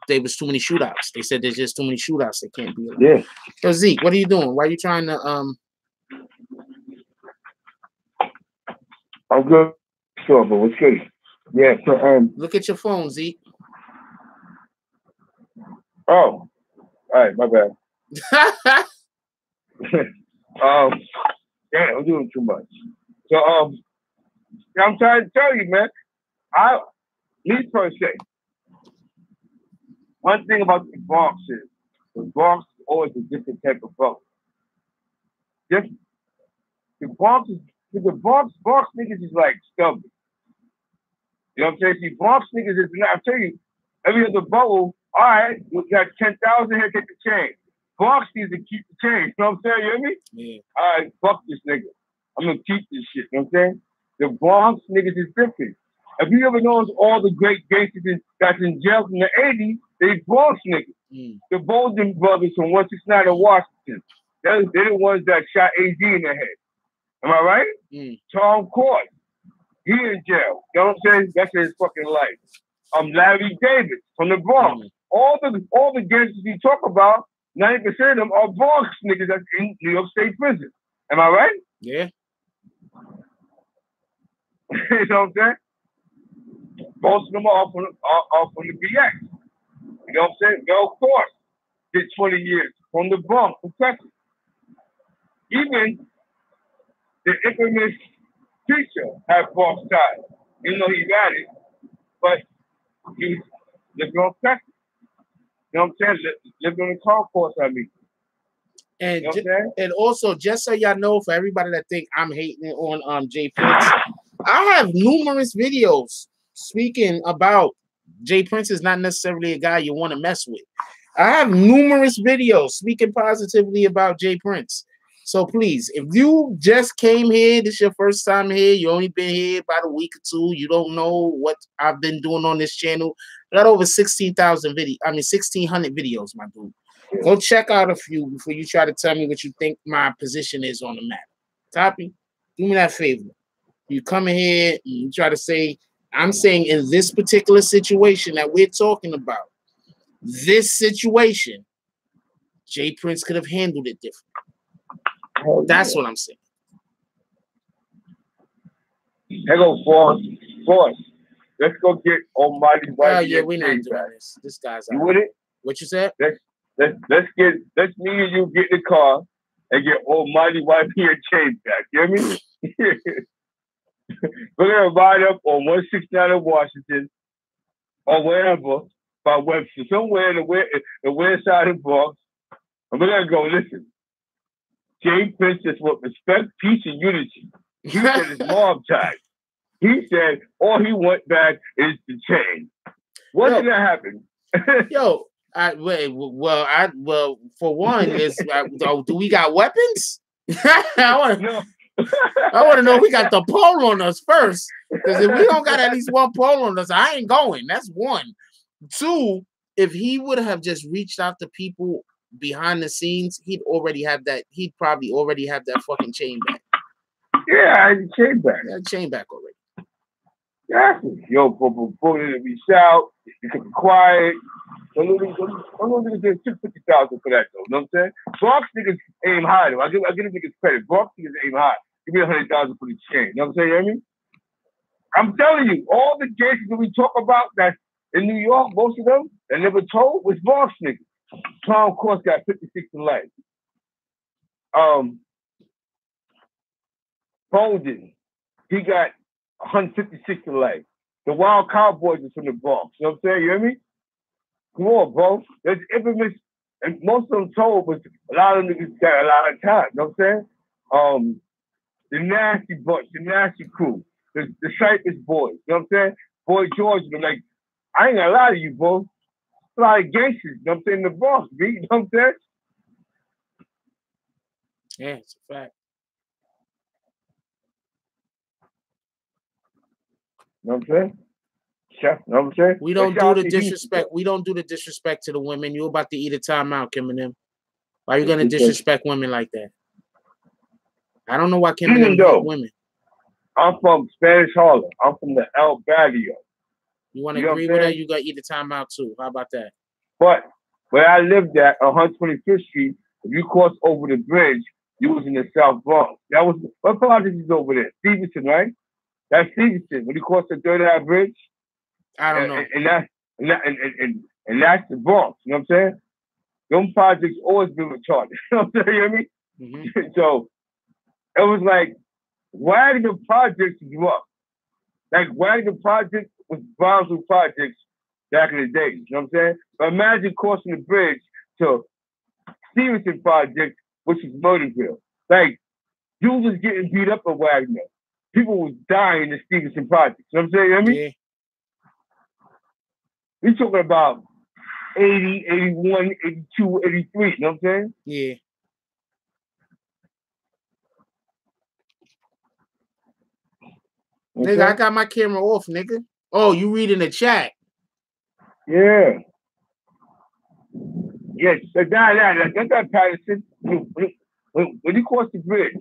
there was too many shootouts. They said there's just too many shootouts. They can't be allowed. Yeah. So Zeke, what are you doing? Why are you trying to I'm good. Sure, but what's good? Yeah, so look at your phone, Zeke. Oh. All right, my bad. Damn, I'm doing too much. So I'm trying to tell you, man. Me per se, one thing about the Bronx is the Bronx is always a different type of vote. The Bronx niggas is like stubborn. You know what I'm saying? See, Bronx niggas is not. I tell you, every other bubble, all right, we got 10,000 here, take the change. Bronx needs to keep the change. You know what I'm saying? You hear me? Yeah. All right, fuck this nigga. I'm gonna keep this shit. You know what I'm saying? The Bronx niggas is different. If you ever notice all the great gangsters that's in jail from the 80s, they Bronx niggas. The Bolden brothers from 169 in Washington. They're the ones that shot AZ in the head. Am I right? Tom Court. He in jail. You know what I'm saying? That's his fucking life. Larry Davis from the Bronx. All the gangsters you talk about, 90% of them are Bronx niggas that's in New York State prison. Am I right? Yeah. You know what I'm saying? Most of them are from the BX. You know what I'm saying? Mel Court did 20 years from the Bronx, from Texas. Even the infamous teacher had Bronx ties. Even though he got it, but he lived on Texas. You know what I'm saying? Lived on the concourse, I mean. And, you know and also, just so y'all know, for everybody that think I'm hating it on Jay Prince, I have numerous videos speaking about Jay Prince is not necessarily a guy you want to mess with. I have numerous videos speaking positively about Jay Prince. So please, if you just came here, this is your first time here, you only been here about a week or two, you don't know what I've been doing on this channel. I got over 16,000 videos. I mean, 1,600 videos, my dude. Go check out a few before you try to tell me what you think my position is on the matter. Toppy, do me that favor. You come in here and you try to say, I'm saying in this particular situation that we're talking about, this situation, Jay Prince could have handled it differently. That's what I'm saying. Here go Force. Let's go get Almighty White. Oh yeah, we're not doing this. This guy's out. You with it? What you said? Let's me and you get in the car and get Almighty White here chain back. You hear me? We're gonna ride up on 169 in Washington or wherever by Webster, somewhere in the west side of the Bronx. And we're gonna go, listen. Jay Prince just with respect, peace, and unity. He said it's mob time. He said all he wants back is the chain. What's gonna happen? Yo, for one, is do we got weapons? I want to know if we got the pole on us first. Because if we don't got at least one pole on us, I ain't going. That's one. Two, if he would have just reached out to people behind the scenes, he'd probably already have that fucking chain back. Yeah, I had the chain back. Yeah, chain back already. Exactly. Yo, before they be shout, you can be quiet. I'm gonna get 50,000 for that though. You know what I'm saying? Bronx niggas aim high though. I give the niggas credit. Bronx niggas aim high. Give me 100,000 for the chain. You know what I'm saying? You hear me? I'm telling you, all the cases that we talk about that in New York, most of them that never told was Bronx niggas. Tom Course got 56 to life. Bolden, he got 156 to life. The Wild Cowboys is from the Bronx. You know what I'm saying? You hear me? Come on, bro. There's infamous and most of them told, but a lot of niggas got a lot of time. You know what I'm saying? The nasty bunch, the nasty crew, the Cypress boys. You know what I'm saying? Boy George, but like, I ain't gonna lie to you, bro. A lot of gangsters. You know what I'm saying? The boss, B. You know what I'm saying? Yeah, it's a fact. You know what I'm saying? You know what I'm saying? We don't do the disrespect. We don't do the disrespect to the women. You're about to eat a timeout, Kim and them. Why are you gonna disrespect women like that? I don't know why Kim and them hate women. I'm from Spanish Harlem. I'm from the El Barrio. You want to agree with that? You got to eat a timeout too. How about that? But where I lived at, 125th Street, if you crossed over the bridge, you was in the South Bronx. That was what project is over there? Stevenson, right? That's Stevenson. When you cross the Third Ave Bridge, I don't know. And that's the Bronx. You know what I'm saying? Them projects always been retarded. You know what I'm saying? You know what I mean? Mm-hmm. So it was like Wagner Projects grew up. Like Wagner Projects was Brownsville Projects back in the day. You know what I'm saying? But imagine crossing the bridge to Stevenson Project, which is Murderville. Like, you was getting beat up at Wagner. People was dying in the Stevenson Project. You know what I'm saying? You know what I mean? Yeah. We're talking about 80, 81, 82, 83. You know what I'm saying? Yeah. Okay. Nigga, I got my camera off, nigga. Oh, you reading the chat? Yeah. Yes, that's that Patterson. When you cross the bridge,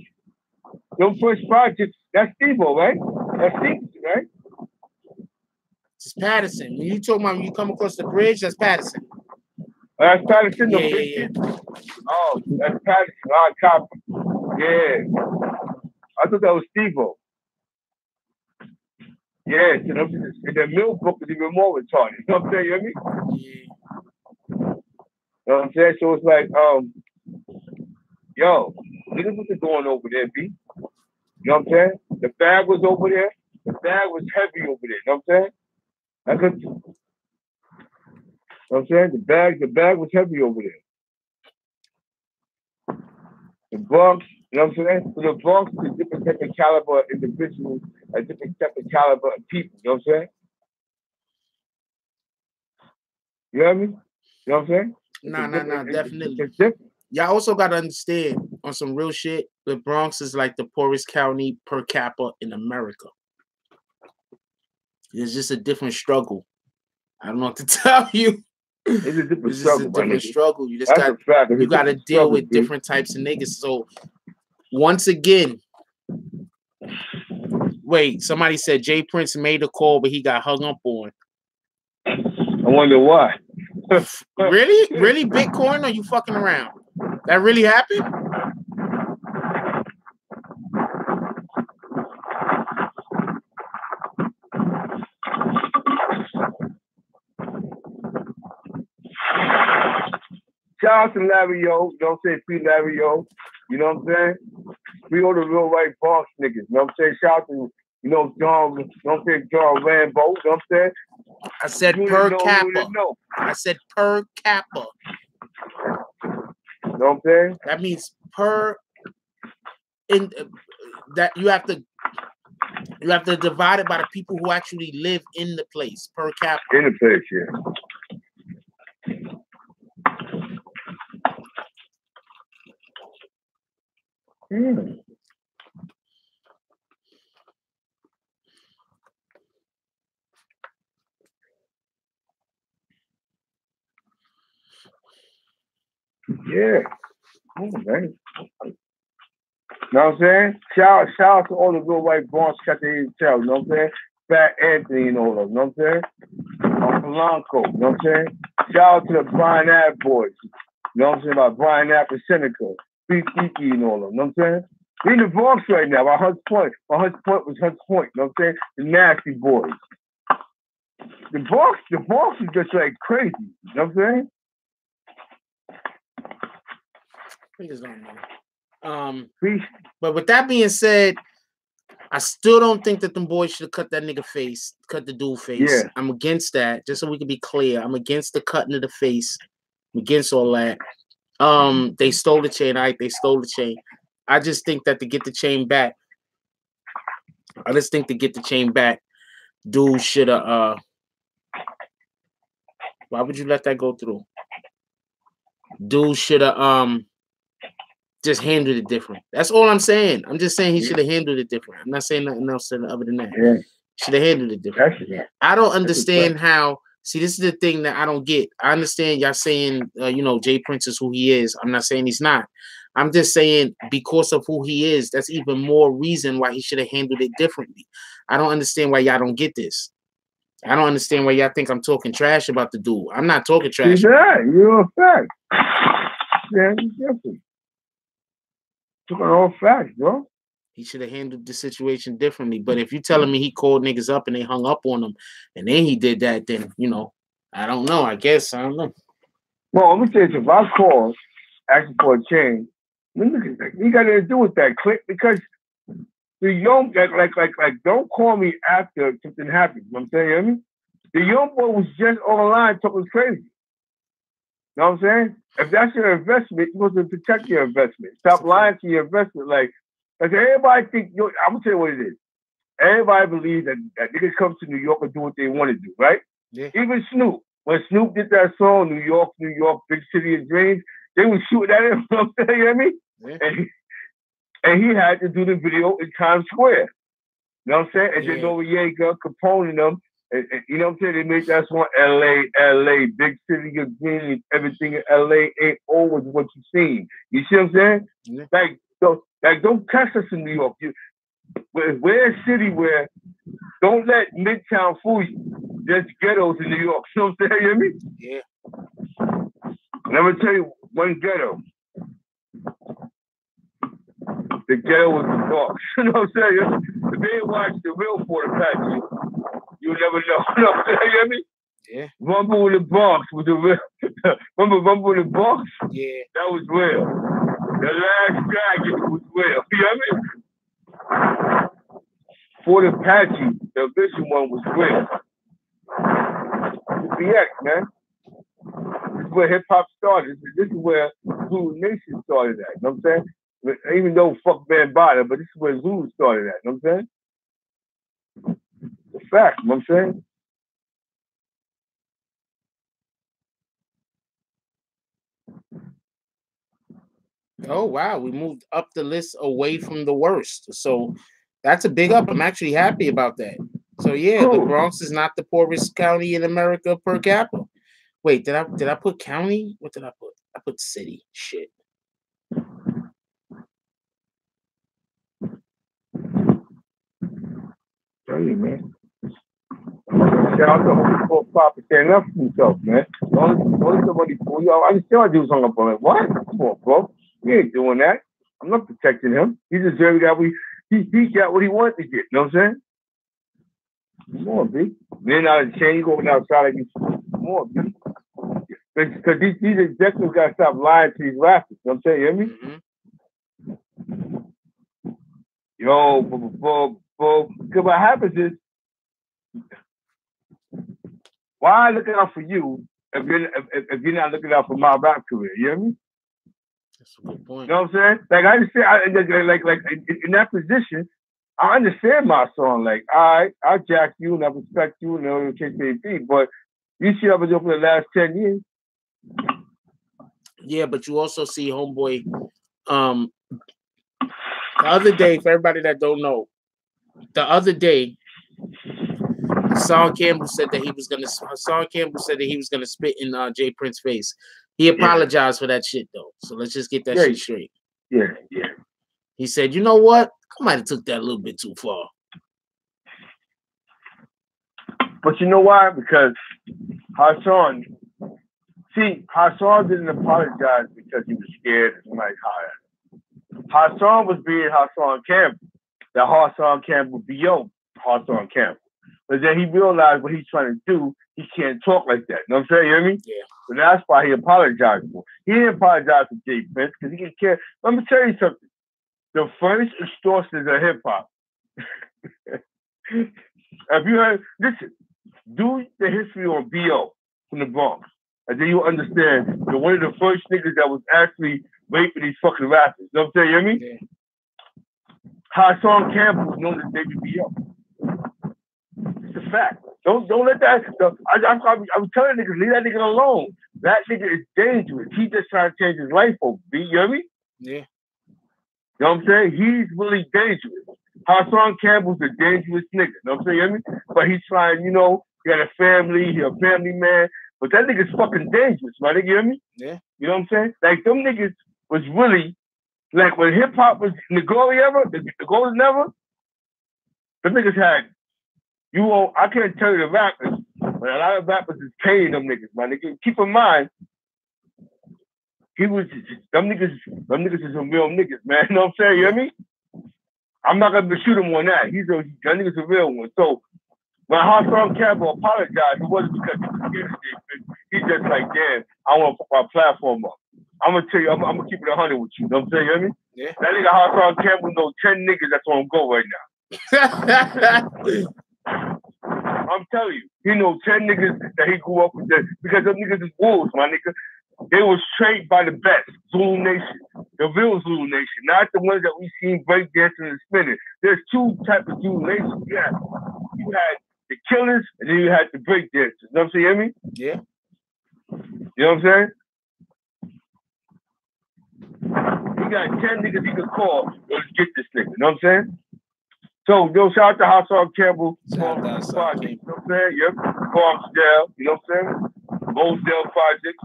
those first projects, that's Steve-O, right? That's Stevenson, right? It's Patterson. When you talking about when you come across the bridge, that's Patterson. That's Patterson. Yeah. Oh, that's Patterson. Oh, copy. Yeah. I thought that was Steve-O. Yeah, so the mill book is even more retarded. You know what I'm saying? You hear me? Yeah. You know what I'm saying? So it's like, yo, niggas, what's going over there, B? You know what I'm saying? The bag was over there. The bag was heavy over there. You know what I'm saying? That's good. You know what I'm saying? The bag was heavy over there. The Bronx, you know what I'm saying? So the Bronx is a different type of caliber of individuals, a different type of caliber of people. You know what I'm saying? You know what I mean? You know what I'm saying? Nah, definitely. It's different. Y'all also got to understand on some real shit, the Bronx is like the poorest county per capita in America. It's just a different struggle. I don't know what to tell you. It's a different it's struggle. Just a different struggle. You just got to deal with different types of niggas. So once again, wait, somebody said Jay Prince made a call, but he got hung up on. I wonder why. Really? Really? Bitcoin? Are you fucking around? That really happened? Shout out to Larry O. Don't say free Larry O. You know what I'm saying? Free all the real white boss niggas. You know what I'm saying? Shout out to, John, you know what I'm saying? John Rambo. You know what I'm saying? I said per capita. I said per capita. You know what I'm saying? That means that you have to divide it by the people who actually live in the place per capita. In the place, yeah. Yeah. Oh, man. You know what I'm saying? Shout out to all the real white Bronx cat they tell, you know what I'm saying? Fat Anthony and all of them, you know what I'm saying? Polanco, you know what I'm saying? Shout out to the Brian Ave boys. You know what I'm saying? About Brian Ave and Seneca, Beatz and all of them, you know what I'm saying? We're in the Bronx right now, by Hunts Point. Well, Hunts Point was Hunts Point, you know what I'm saying? The nasty boys. The Bronx is just like crazy, you know what I'm saying? Niggas don't know. But with that being said, I still don't think that them boys should have cut that nigga face, cut the dude face. Yeah. I'm against that, just so we can be clear. I'm against the cutting of the face. I'm against all that. They stole the chain. All right, they stole the chain. I just think that to get the chain back, dude should have. Why would you let that go through? Dude should have just handled it different. That's all I'm saying. I'm just saying he should have handled it different. I'm not saying nothing else other than that. Yeah. Should have handled it different. I don't understand how. See, this is the thing that I don't get. I understand y'all saying, Jay Prince is who he is. I'm not saying he's not. I'm just saying because of who he is, that's even more reason why he should have handled it differently. I don't understand why y'all don't get this. I don't understand why y'all think I'm talking trash about the dude. I'm not talking trash. You're a fact. Yeah, he's different. Talking all facts, bro. He should have handled the situation differently. But if you're telling me he called niggas up and they hung up on him, and then he did that, then I don't know. I guess I don't know. Well, let me tell you, if I call asking for a change, you got to do with that click because the young like don't call me after something happens. You know what I'm saying? I mean, the young boy was just on the line talking crazy. You know what I'm saying? If that's your investment, you're supposed to protect your investment. Stop lying to your investment. Like everybody think, I'm gonna tell you what it is. Everybody believes that niggas come to New York and do what they want to do, right? Yeah. Even Snoop. When Snoop did that song, New York, big city of dreams, they was shooting at him, you know what I'm saying? You know what I mean? Yeah. And he had to do the video in Times Square. You know what I'm saying? And then Noriega, Capone and them, and you know what I'm saying? They made that song, LA, big city of dreams, everything in LA ain't always what you seen. You see what I'm saying? Yeah. Like, don't test us in New York. We're a city where don't let Midtown fool you. There's ghettos in New York. You know what I'm saying? You hear me? Yeah. And I'm going to tell you one ghetto. The ghetto was the Bronx. You know what I'm saying? If they didn't watch the real Fort Apache, you'll never know. You know what I'm saying? You hear me? Yeah. Rumble in the Bronx was the real. Remember Rumble in the Bronx? Yeah. That was real. The last dragon was real. You know what I mean? Fort Apache, the official one, was real. It's the X, man. This is where hip hop started. This is where Zulu Nation started at. You know what I'm saying? Even though fuck Bambaataa, but this is where Zulu started at. You know what I'm saying? It's a fact. You know what I'm saying? Oh, wow. We moved up the list away from the worst. So that's a big up. I'm actually happy about that. So, yeah, cool. The Bronx is not the poorest county in America per capita. Wait, did I put county? What did I put? I put city. Shit. Tell you, man. Shout out to Hocus for Papa standing up for himself, man. Don't somebody fool you. I understand why dudes hung up on it. What? Come on, bro. We ain't doing that. I'm not protecting him. He deserved that. He got what he wanted to get. You know what I'm saying? Come on, B. Then out of the chain, you going outside like you. Come on, B. Because these executives got to stop lying to these rappers. You know what I'm saying? You hear me? Mm-hmm. Yo, because what happens is, why looking out for you if you're not looking out for my rap career? You hear me? That's a good point. You know what I'm saying? Like I understand, like in that position, I understand my song. Like, I jack you and I respect you and all the case may be, but you see I've been doing for the last 10 years. Yeah, but you also see homeboy. The other day, for everybody that don't know, the other day, Hassan Campbell said that he was gonna spit in Jay Prince's face. He apologized for that shit though. So let's just get that shit straight. Yeah. He said, you know what? I might have took that a little bit too far. But you know why? Because Hassan didn't apologize because he was scared of somebody higher. Hassan was being Hassan Campbell. That Hassan Campbell be Hassan Campbell. But then he realized what he's trying to do, he can't talk like that. You know what I'm saying? You hear me? Yeah. So that's why he apologized for. He didn't apologize for Jay Prince because he didn't care. Let me tell you something. The first extortioners of hip hop. Have you heard? Listen, do the history on B.O. from the Bronx. And then you understand that one of the first niggas that was actually raping these fucking rappers. You know what I'm saying? You hear me? Yeah. Hassan Campbell was known as David B.O. It's a fact. Don't let that. I was telling niggas, leave that nigga alone. That nigga is dangerous. He just trying to change his life over. You hear me? Yeah. You know what I'm saying? He's really dangerous. Hassan Campbell's a dangerous nigga. You know what I'm saying? You hear me? But he's trying, you know, he got a family, he a family man. But that nigga's fucking dangerous, my nigga. You hear me? Yeah. You know what I'm saying? Like, them niggas was really, like, when hip hop was in the glory era, the golden era, the niggas had, I can't tell you the rappers, but a lot of rappers is paying them niggas, my nigga. Keep in mind, them niggas is some real niggas, man. You know what I'm saying? You hear me? I'm not gonna shoot him on that. That nigga's a real one. So when Hassan Campbell apologized, it wasn't because he was scared of Jay. He's just like, damn, I want to put my platform up. I'm gonna tell you, I'm gonna keep it 100 with you. You know what I'm saying? You hear me? Yeah. That nigga Hassan Campbell knows 10 niggas that's on go right now. I'm telling you, he knows 10 niggas that he grew up with because them niggas is wolves, my nigga. They was trained by the best, Zulu Nation, the real Zulu Nation, not the ones that we seen breakdancing and spinning. There's two types of Zulu Nation. You had the killers and then you had the breakdancers. You know what I'm saying? You hear me? Yeah. You know what I'm saying? He got 10 niggas he could call, let's get this nigga. You know what I'm saying? So, yo, shout out to Hassan Campbell. Shout out to Hassan Campbell. You know what I'm saying? Yep. Farmsdale, you know what I'm saying? Rosedale Project.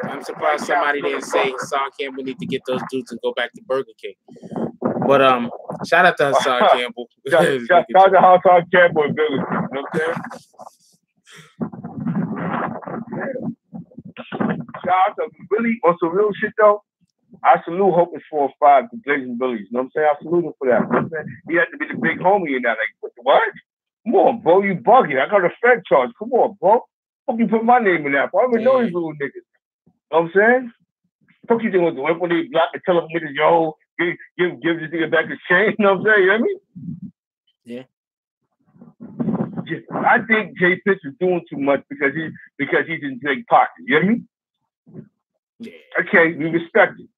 I'm surprised somebody didn't say Hassan Campbell need to get those dudes and go back to Burger King. But shout out to Hassan Campbell. Shout out to Hassan Campbell and Burger King. You know what I'm saying? Shout out to Billy on some real shit though. I salute Hocus 4 or 5 to Blazing Billies. You know what I'm saying? I salute him for that. You know what I'm saying? He had to be the big homie in that. Like, what? Come on, bro. You bugging. I got a Fed charge. Come on, bro. Fuck you put my name in that, bro. I don't even know these little niggas. You know what I'm saying? Fuck you think with the when they block and tell them niggas, yo, give this nigga back his chain. You know what I'm saying? You hear me? Yeah. I think Jay Pitts is doing too much because he's in Drake pocket. You hear me? Yeah. Okay, we respect it.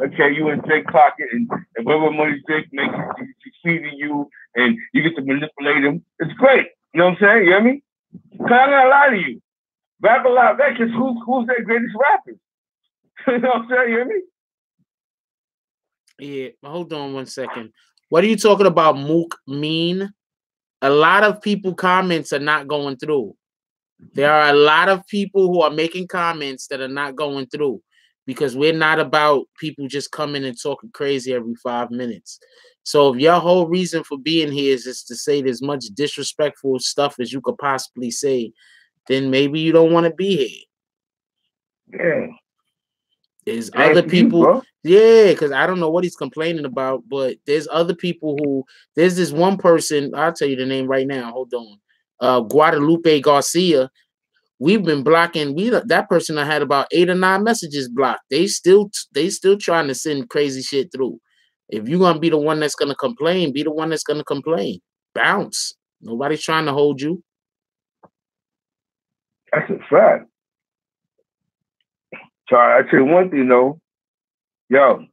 Okay, you in Drake pocket and whatever money Drake makes, he's feeding you and you get to manipulate him. It's great. You know what I'm saying? You hear me? Cause I'm not gonna lie to you. Rap a lot back because who's their greatest rappers? You know what I'm saying? You hear me? Yeah, hold on 1 second. What are you talking about, Mook Mean? A lot of people comments are not going through. There are a lot of people who are making comments that are not going through because we're not about people just coming and talking crazy every 5 minutes. So if your whole reason for being here is just to say as much disrespectful stuff as you could possibly say, then maybe you don't want to be here. Yeah. There's other people, yeah, because I don't know what he's complaining about, but there's other people who, there's this one person, I'll tell you the name right now, hold on, Guadalupe Garcia. We've been blocking, that person I had about 8 or 9 messages blocked. They still trying to send crazy shit through. If you're gonna be the one that's gonna complain, be the one that's gonna complain. Bounce. Nobody's trying to hold you. That's a fact. So I tell you one thing though, yo.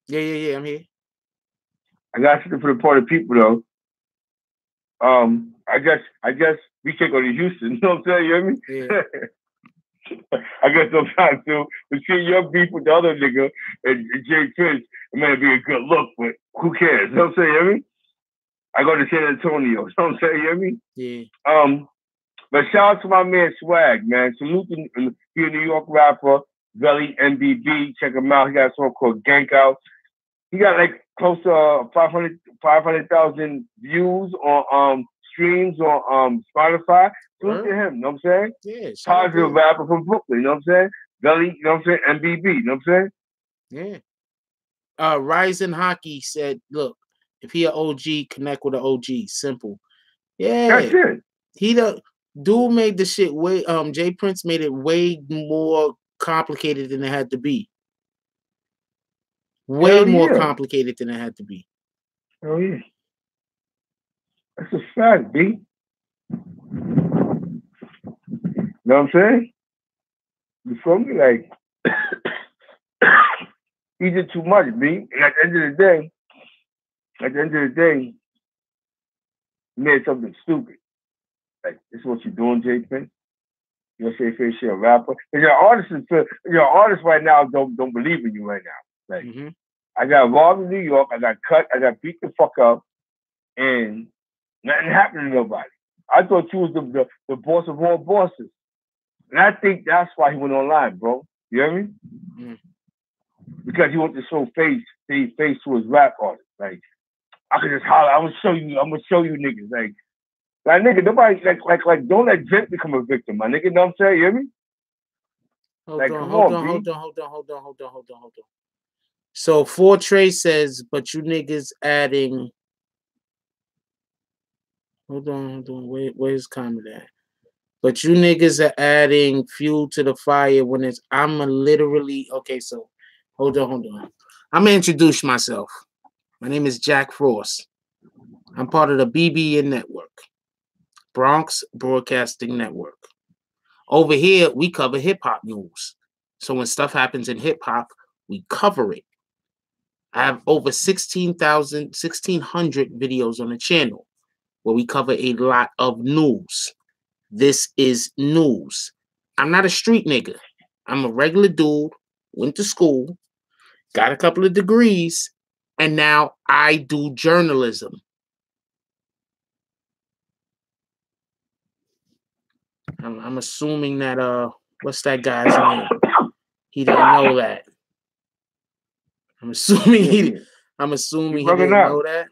Yeah, I'm here. I got something for the party people though. I guess we can't go to Houston. You know what I'm saying? You hear me? Yeah. I guess sometimes too, between your beef with the other nigga and Jay Prince, it may be a good look, but who cares? You know what I'm saying? You hear me? I go to San Antonio. You know what I'm saying? You hear me? Yeah. But shout out to my man Swag, man. Salute he a New York rapper, Belly MBB. Check him out. He got a song called Gank Out. He got like close to 500,000 views on streams on Spotify. Salute to him, you know what I'm saying? Yeah. Positive rapper from Brooklyn, you know what I'm saying? Belly, you know what I'm saying? MBB, you know what I'm saying? Yeah. Rising Hockey said, look, if he an OG, connect with an OG. Simple. Yeah. That's it. Dude made the shit way, Jay Prince made it way more complicated than it had to be. Way more complicated than it had to be. Oh yeah. That's a fact, B. You know what I'm saying? You feel me? Like, he did too much, B. And at the end of the day, he made something stupid. Like, this is what you're doing, Jay Prince. You gonna say face you're a rapper? Because your artists right now don't believe in you right now. Like, I got robbed in New York, I got cut, I got beat the fuck up, and nothing happened to nobody. I thought you was the boss of all bosses. And I think that's why he went online, bro. You hear me? Because he wanted to show face to his rap artist. Like, I could just holler, I'm gonna show you niggas. Like nigga, nobody like don't let Drake become a victim, my nigga. You know what I'm saying? You hear me? Hold on. So Fortray says, but you niggas adding. Hold on. Where's comment at? But you niggas are adding fuel to the fire when it's literally okay. So hold on. I'm gonna introduce myself. My name is Jack Frost. I'm part of the BBN network, Bronx Broadcasting Network. Over here, we cover hip hop news. So when stuff happens in hip hop, we cover it. I have over 1,600 videos on the channel where we cover a lot of news. This is news. I'm not a street nigga. I'm a regular dude, went to school, got a couple of degrees, and now I do journalism. I'm assuming that what's that guy's name? He didn't know that. I'm assuming he didn't know that.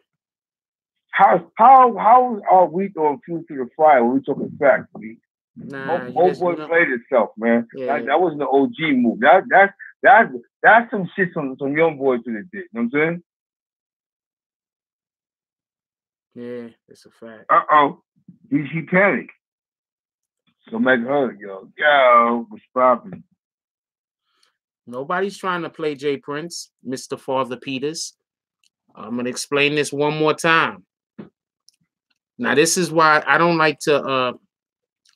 How are we going fuel to the fire when we talking facts, B? Nah, old boy played itself, man. Yeah. That wasn't the OG move. That's some shit some young boys should have did. You know what I'm saying? Yeah, it's a fact. He panicked. So make her, yo, what's poppin'? Nobody's trying to play Jay Prince, Mr. Father Peters. I'm going to explain this one more time. Now, this is why I don't like to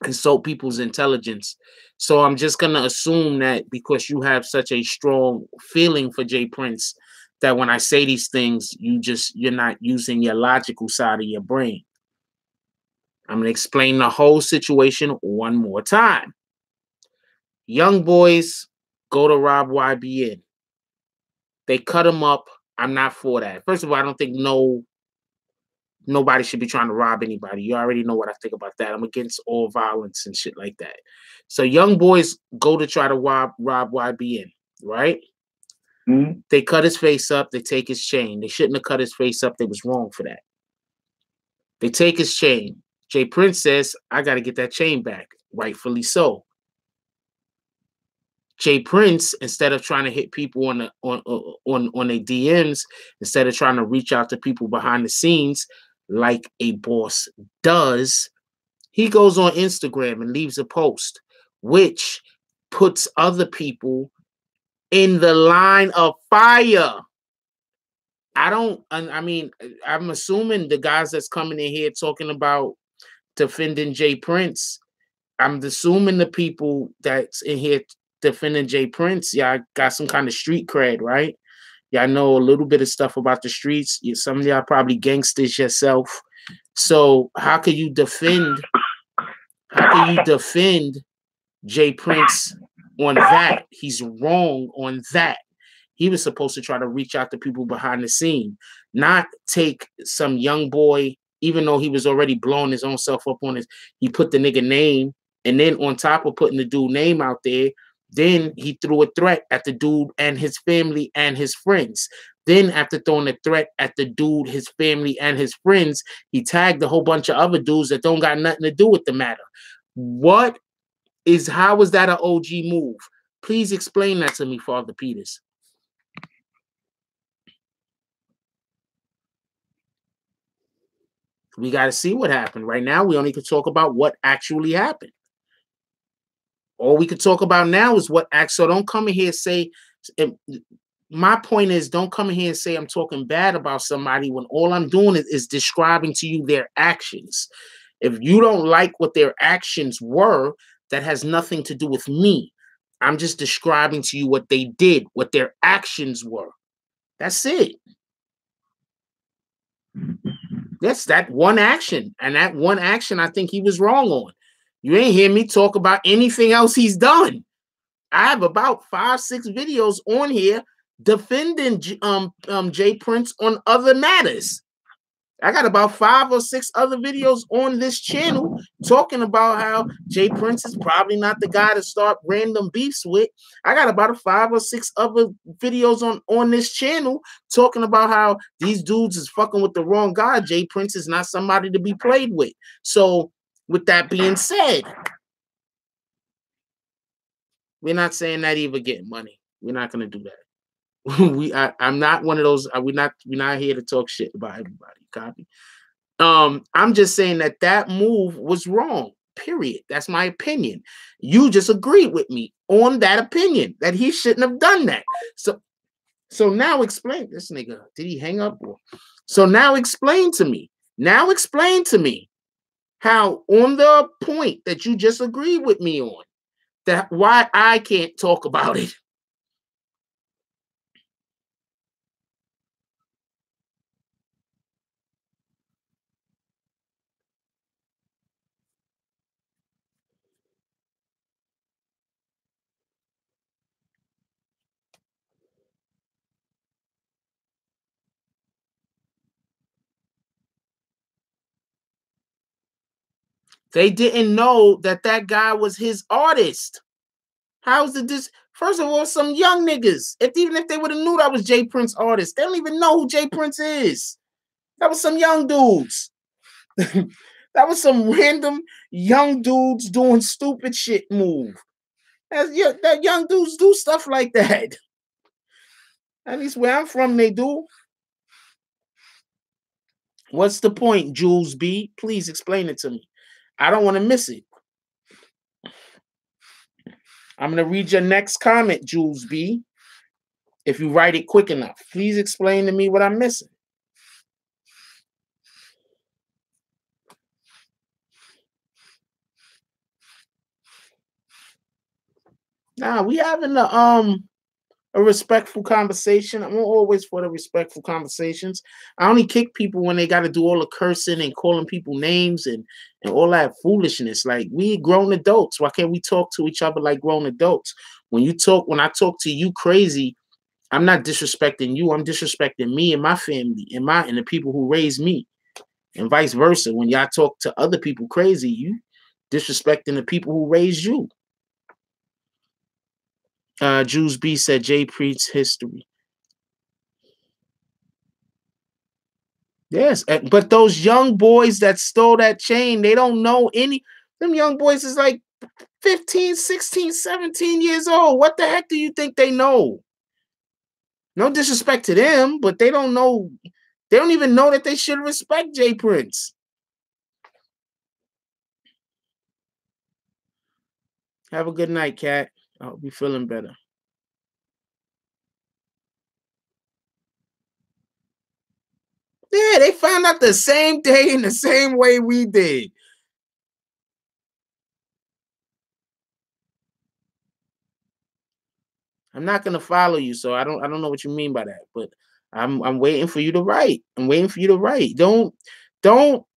consult people's intelligence. So I'm just going to assume that because you have such a strong feeling for Jay Prince, that when I say these things, you're not using your logical side of your brain. I'm going to explain the whole situation one more time. Young boys go to rob YBN. They cut him up. I'm not for that. First of all, I don't think nobody should be trying to rob anybody. You already know what I think about that. I'm against all violence and shit like that. So young boys go to try to rob YBN, right? Mm-hmm. They cut his face up. They take his chain. They shouldn't have cut his face up. They was wrong for that. They take his chain. Jay Prince says, I got to get that chain back. Rightfully so. Jay Prince, instead of trying to hit people on their DMs, instead of trying to reach out to people behind the scenes like a boss does, he goes on Instagram and leaves a post, which puts other people in the line of fire. I'm assuming the guys that's coming in here talking about defending Jay Prince, I'm assuming the people that's in here defending Jay Prince, y'all got some kind of street cred, right? Y'all know a little bit of stuff about the streets. Some of y'all probably gangsters yourself. So how can you defend Jay Prince on that? He's wrong on that. He was supposed to try to reach out to people behind the scene, not take some young boy, even though he was already blowing his own self up on he put the nigga name, and then on top of putting the dude name out there, then he threw a threat at the dude and his family and his friends. Then after throwing a threat at the dude, his family, and his friends, he tagged a whole bunch of other dudes that don't got nothing to do with the matter. How is that an OG move? Please explain that to me, Father Peters. We got to see what happened. Right now, we only can talk about what actually happened. All we could talk about now is what actually. So don't come in here and say, my point is, don't come in here and say I'm talking bad about somebody when all I'm doing is describing to you their actions. If you don't like what their actions were, That has nothing to do with me. I'm just describing to you what they did, what their actions were. That's it. That's that one action. And that one action, I think he was wrong on. You ain't hear me talk about anything else he's done. I have about 5-6 videos on here defending Jay Prince on other matters. I got about 5 or 6 other videos on this channel talking about how Jay Prince is probably not the guy to start random beefs with. I got about 5 or 6 other videos on this channel talking about how these dudes is fucking with the wrong guy. Jay Prince is not somebody to be played with. So with that being said, we're not saying that either getting money. We're not going to do that. I'm not one of those. We're not here to talk shit about everybody. Copy. I'm just saying that move was wrong. Period. That's my opinion. You just agreed with me on that opinion that he shouldn't have done that. So now explain this nigga. Did he hang up? So now explain to me. Now explain to me how on the point that you just agreed with me on that why I can't talk about it. They didn't know that guy was his artist. How's this? First of all, some young niggas, even if they would have knew that was Jay Prince artist, they don't even know who Jay Prince is. That was some young dudes. That was some random young dudes doing stupid shit move. That young dudes do stuff like that. At least where I'm from, they do. What's the point, Jules B? Please explain it to me. I don't want to miss it. I'm going to read your next comment, Jules B. If you write it quick enough. Please explain to me what I'm missing. Nah, we having a respectful conversation. I'm always for the respectful conversations. I only kick people when they got to do all the cursing and calling people names and all that foolishness. Like, we grown adults. Why can't we talk to each other like grown adults? When I talk to you crazy, I'm not disrespecting you. I'm disrespecting me and my family and the people who raised me, and vice versa. When y'all talk to other people crazy, you disrespecting the people who raised you. Jules B said Jay Prince history. Yes, but those young boys that stole that chain, they don't know any. Them young boys is like 15, 16, 17 years old. What the heck do you think they know? No disrespect to them, but they don't know. They don't even know that they should respect Jay Prince. Have a good night, Cat. I'll be feeling better. Yeah, they found out the same day in the same way we did. I'm not gonna follow you, so I don't know what you mean by that, but I'm waiting for you to write. I'm waiting for you to write. Don't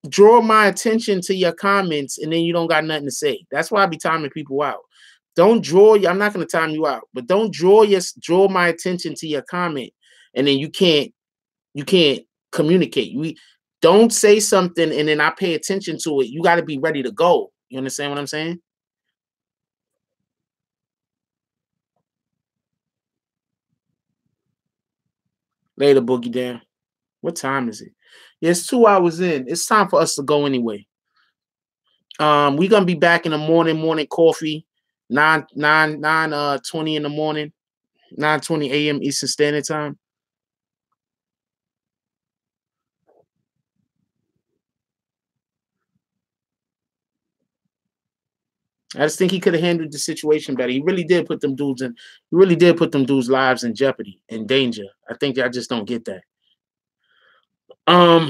draw my attention to your comments and then you don't got nothing to say. That's why I be timing people out. Don't draw. I'm not gonna time you out, but don't draw my attention to your comment and then you can't communicate. We don't say something and then I pay attention to it. You got to be ready to go. You understand what I'm saying? Later, Boogie Down. What time is it? Yeah, it's 2 hours in. It's time for us to go anyway. We're gonna be back in the morning coffee, 20 in the morning, 9:20 a.m. Eastern Standard Time. I just think he could have handled the situation better. He really did put them dudes in. He really did put them dudes' lives in jeopardy, in danger. I think I just don't get that. I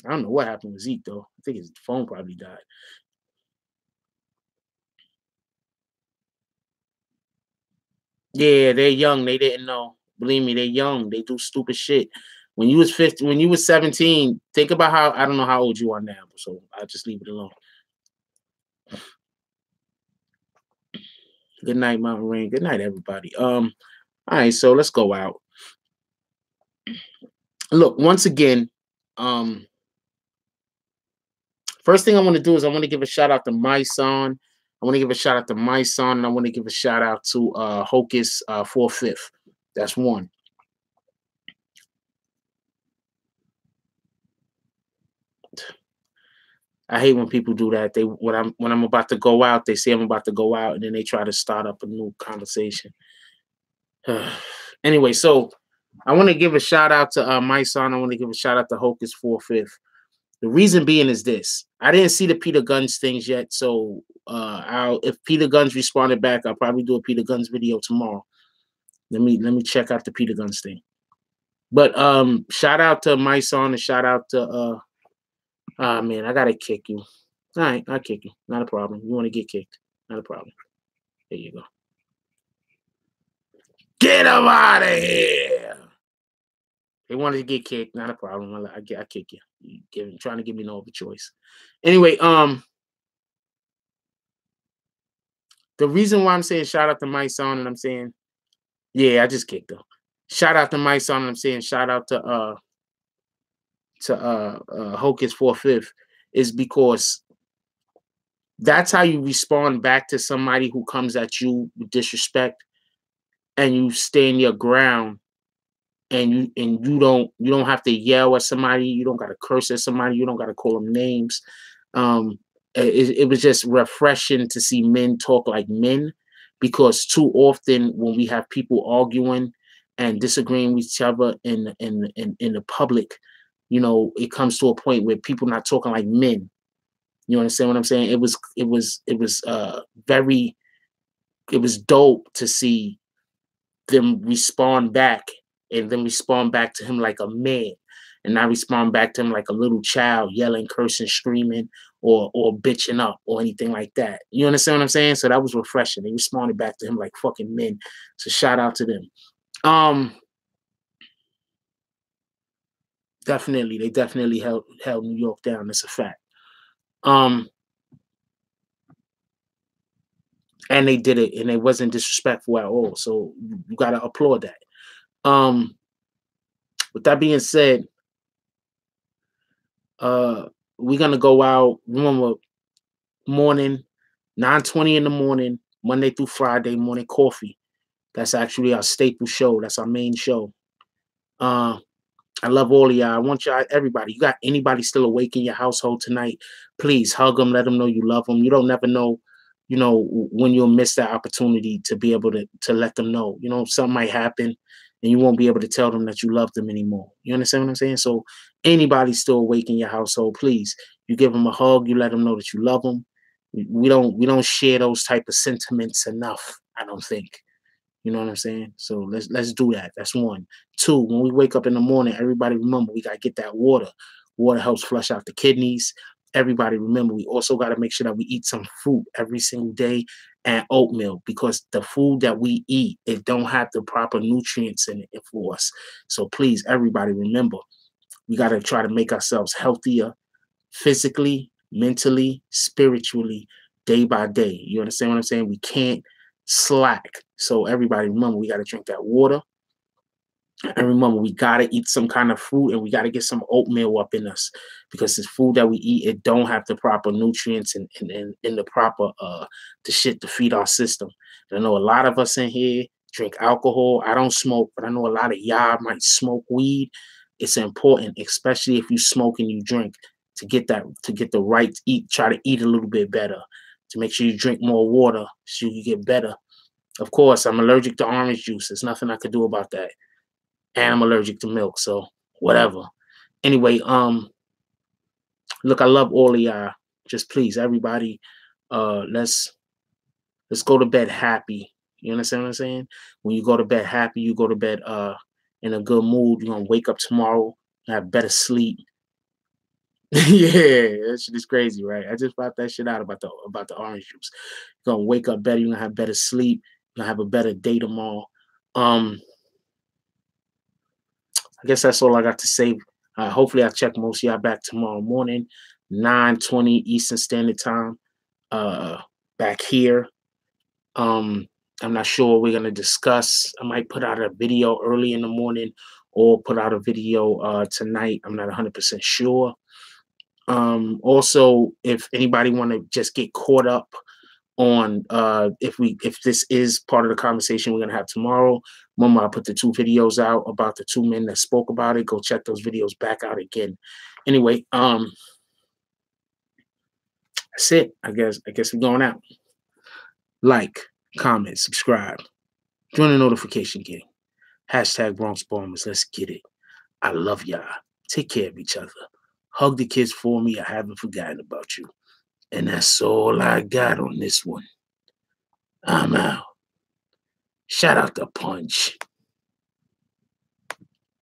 don't know what happened with Zeke though. I think his phone probably died. Yeah, they're young. They didn't know. Believe me, they're young. They do stupid shit. When you was 50, when you was 17, think about how I don't know how old you are now, so I'll just leave it alone. Good night, Mountain Rain. Good night, everybody. All right, so let's go out. Look, once again, first thing I want to do is I want to give a shout out to my son. I want to give a shout out to my son, and I want to give a shout out to Hocus 4/5. That's one. I hate when people do that. They when I'm about to go out, they say I'm about to go out, and then they try to start up a new conversation. Anyway, so I want to give a shout out to my son. I want to give a shout out to Hocus 4/5. The reason being is this: I didn't see the Peter Guns things yet, so if Peter Guns responded back, I'll probably do a Peter Guns video tomorrow. Let me check out the Peter Guns thing. But shout out to my son and shout out to man, I gotta kick you. All right, I'll kick you. Not a problem. You want to get kicked? Not a problem. There you go. Get him out of here. They wanted to get kicked. Not a problem. I kick you. Trying to give me no other choice. Anyway, the reason why I'm saying shout out to my son and I'm saying, yeah, I just kicked him. Shout out to my son and I'm saying shout out to Hocus 4/5 is because that's how you respond back to somebody who comes at you with disrespect, and you stand your ground, and you don't have to yell at somebody, you don't got to curse at somebody, you don't got to call them names. It was just refreshing to see men talk like men, because too often when we have people arguing and disagreeing with each other in the public, you know, it comes to a point where people not talking like men. You understand what I'm saying? It was dope to see them respond back, and then respond back to him like a man, and not respond back to him like a little child yelling, cursing, screaming, or bitching up or anything like that. You understand what I'm saying? So that was refreshing. They responded back to him like fucking men. So shout out to them. They definitely held New York down. That's a fact. And they did it, and it wasn't disrespectful at all. So you gotta applaud that. With that being said, we're gonna go out. Remember, morning, 9:20 in the morning, Monday through Friday, morning coffee. That's actually our staple show. That's our main show. I love all of y'all. I want y'all, everybody. You got anybody still awake in your household tonight? Please hug them. Let them know you love them. You don't never know, you know, when you'll miss that opportunity to be able to let them know. You know, something might happen, and you won't be able to tell them that you love them anymore. You understand what I'm saying? So anybody still awake in your household, please, you give them a hug. You let them know that you love them. We don't share those type of sentiments enough, I don't think. You know what I'm saying? So let's do that. That's one. Two, when we wake up in the morning, everybody remember we gotta get that water. Water helps flush out the kidneys. Everybody remember we also got to make sure that we eat some fruit every single day and oatmeal, because the food that we eat, it don't have the proper nutrients in it for us. So please, everybody remember, we got to try to make ourselves healthier physically, mentally, spiritually, day by day. You understand what I'm saying? We can't slack. So everybody remember, we got to drink that water. And remember, we got to eat some kind of fruit, and we got to get some oatmeal up in us, because this food that we eat, it don't have the proper nutrients and the proper the shit to feed our system. And I know a lot of us in here drink alcohol. I don't smoke, but I know a lot of y'all might smoke weed. It's important, especially if you smoke and you drink, to get the right eat. Try to eat a little bit better, to make sure you drink more water so you get better. Of course, I'm allergic to orange juice. There's nothing I could do about that. And I'm allergic to milk, so whatever. Anyway, look, I love all of y'all. Just please, everybody, let's go to bed happy. You understand what I'm saying? When you go to bed happy, you go to bed in a good mood. You're gonna wake up tomorrow, have better sleep. Yeah, that shit is crazy, right? I just found that shit out about the orange juice. You're gonna wake up better, you're gonna have better sleep, Gonna have a better day tomorrow. I guess that's all I got to say. Hopefully I check most of y'all back tomorrow morning, 9:20 Eastern Standard Time. Back here. I'm not sure what we're gonna discuss. I might put out a video early in the morning or put out a video tonight. I'm not 100% sure. Also, if anybody want to just get caught up on if this is part of the conversation we're gonna have tomorrow, Mama, I put the 2 videos out about the 2 men that spoke about it. Go check those videos back out again. Anyway, that's it. I guess we're going out. Like, comment, subscribe, join the notification gang. Hashtag Bronx Bombers. Let's get it. I love y'all. Take care of each other. Hug the kids for me. I haven't forgotten about you. And that's all I got on this one. I'm out. Shout out to Punch.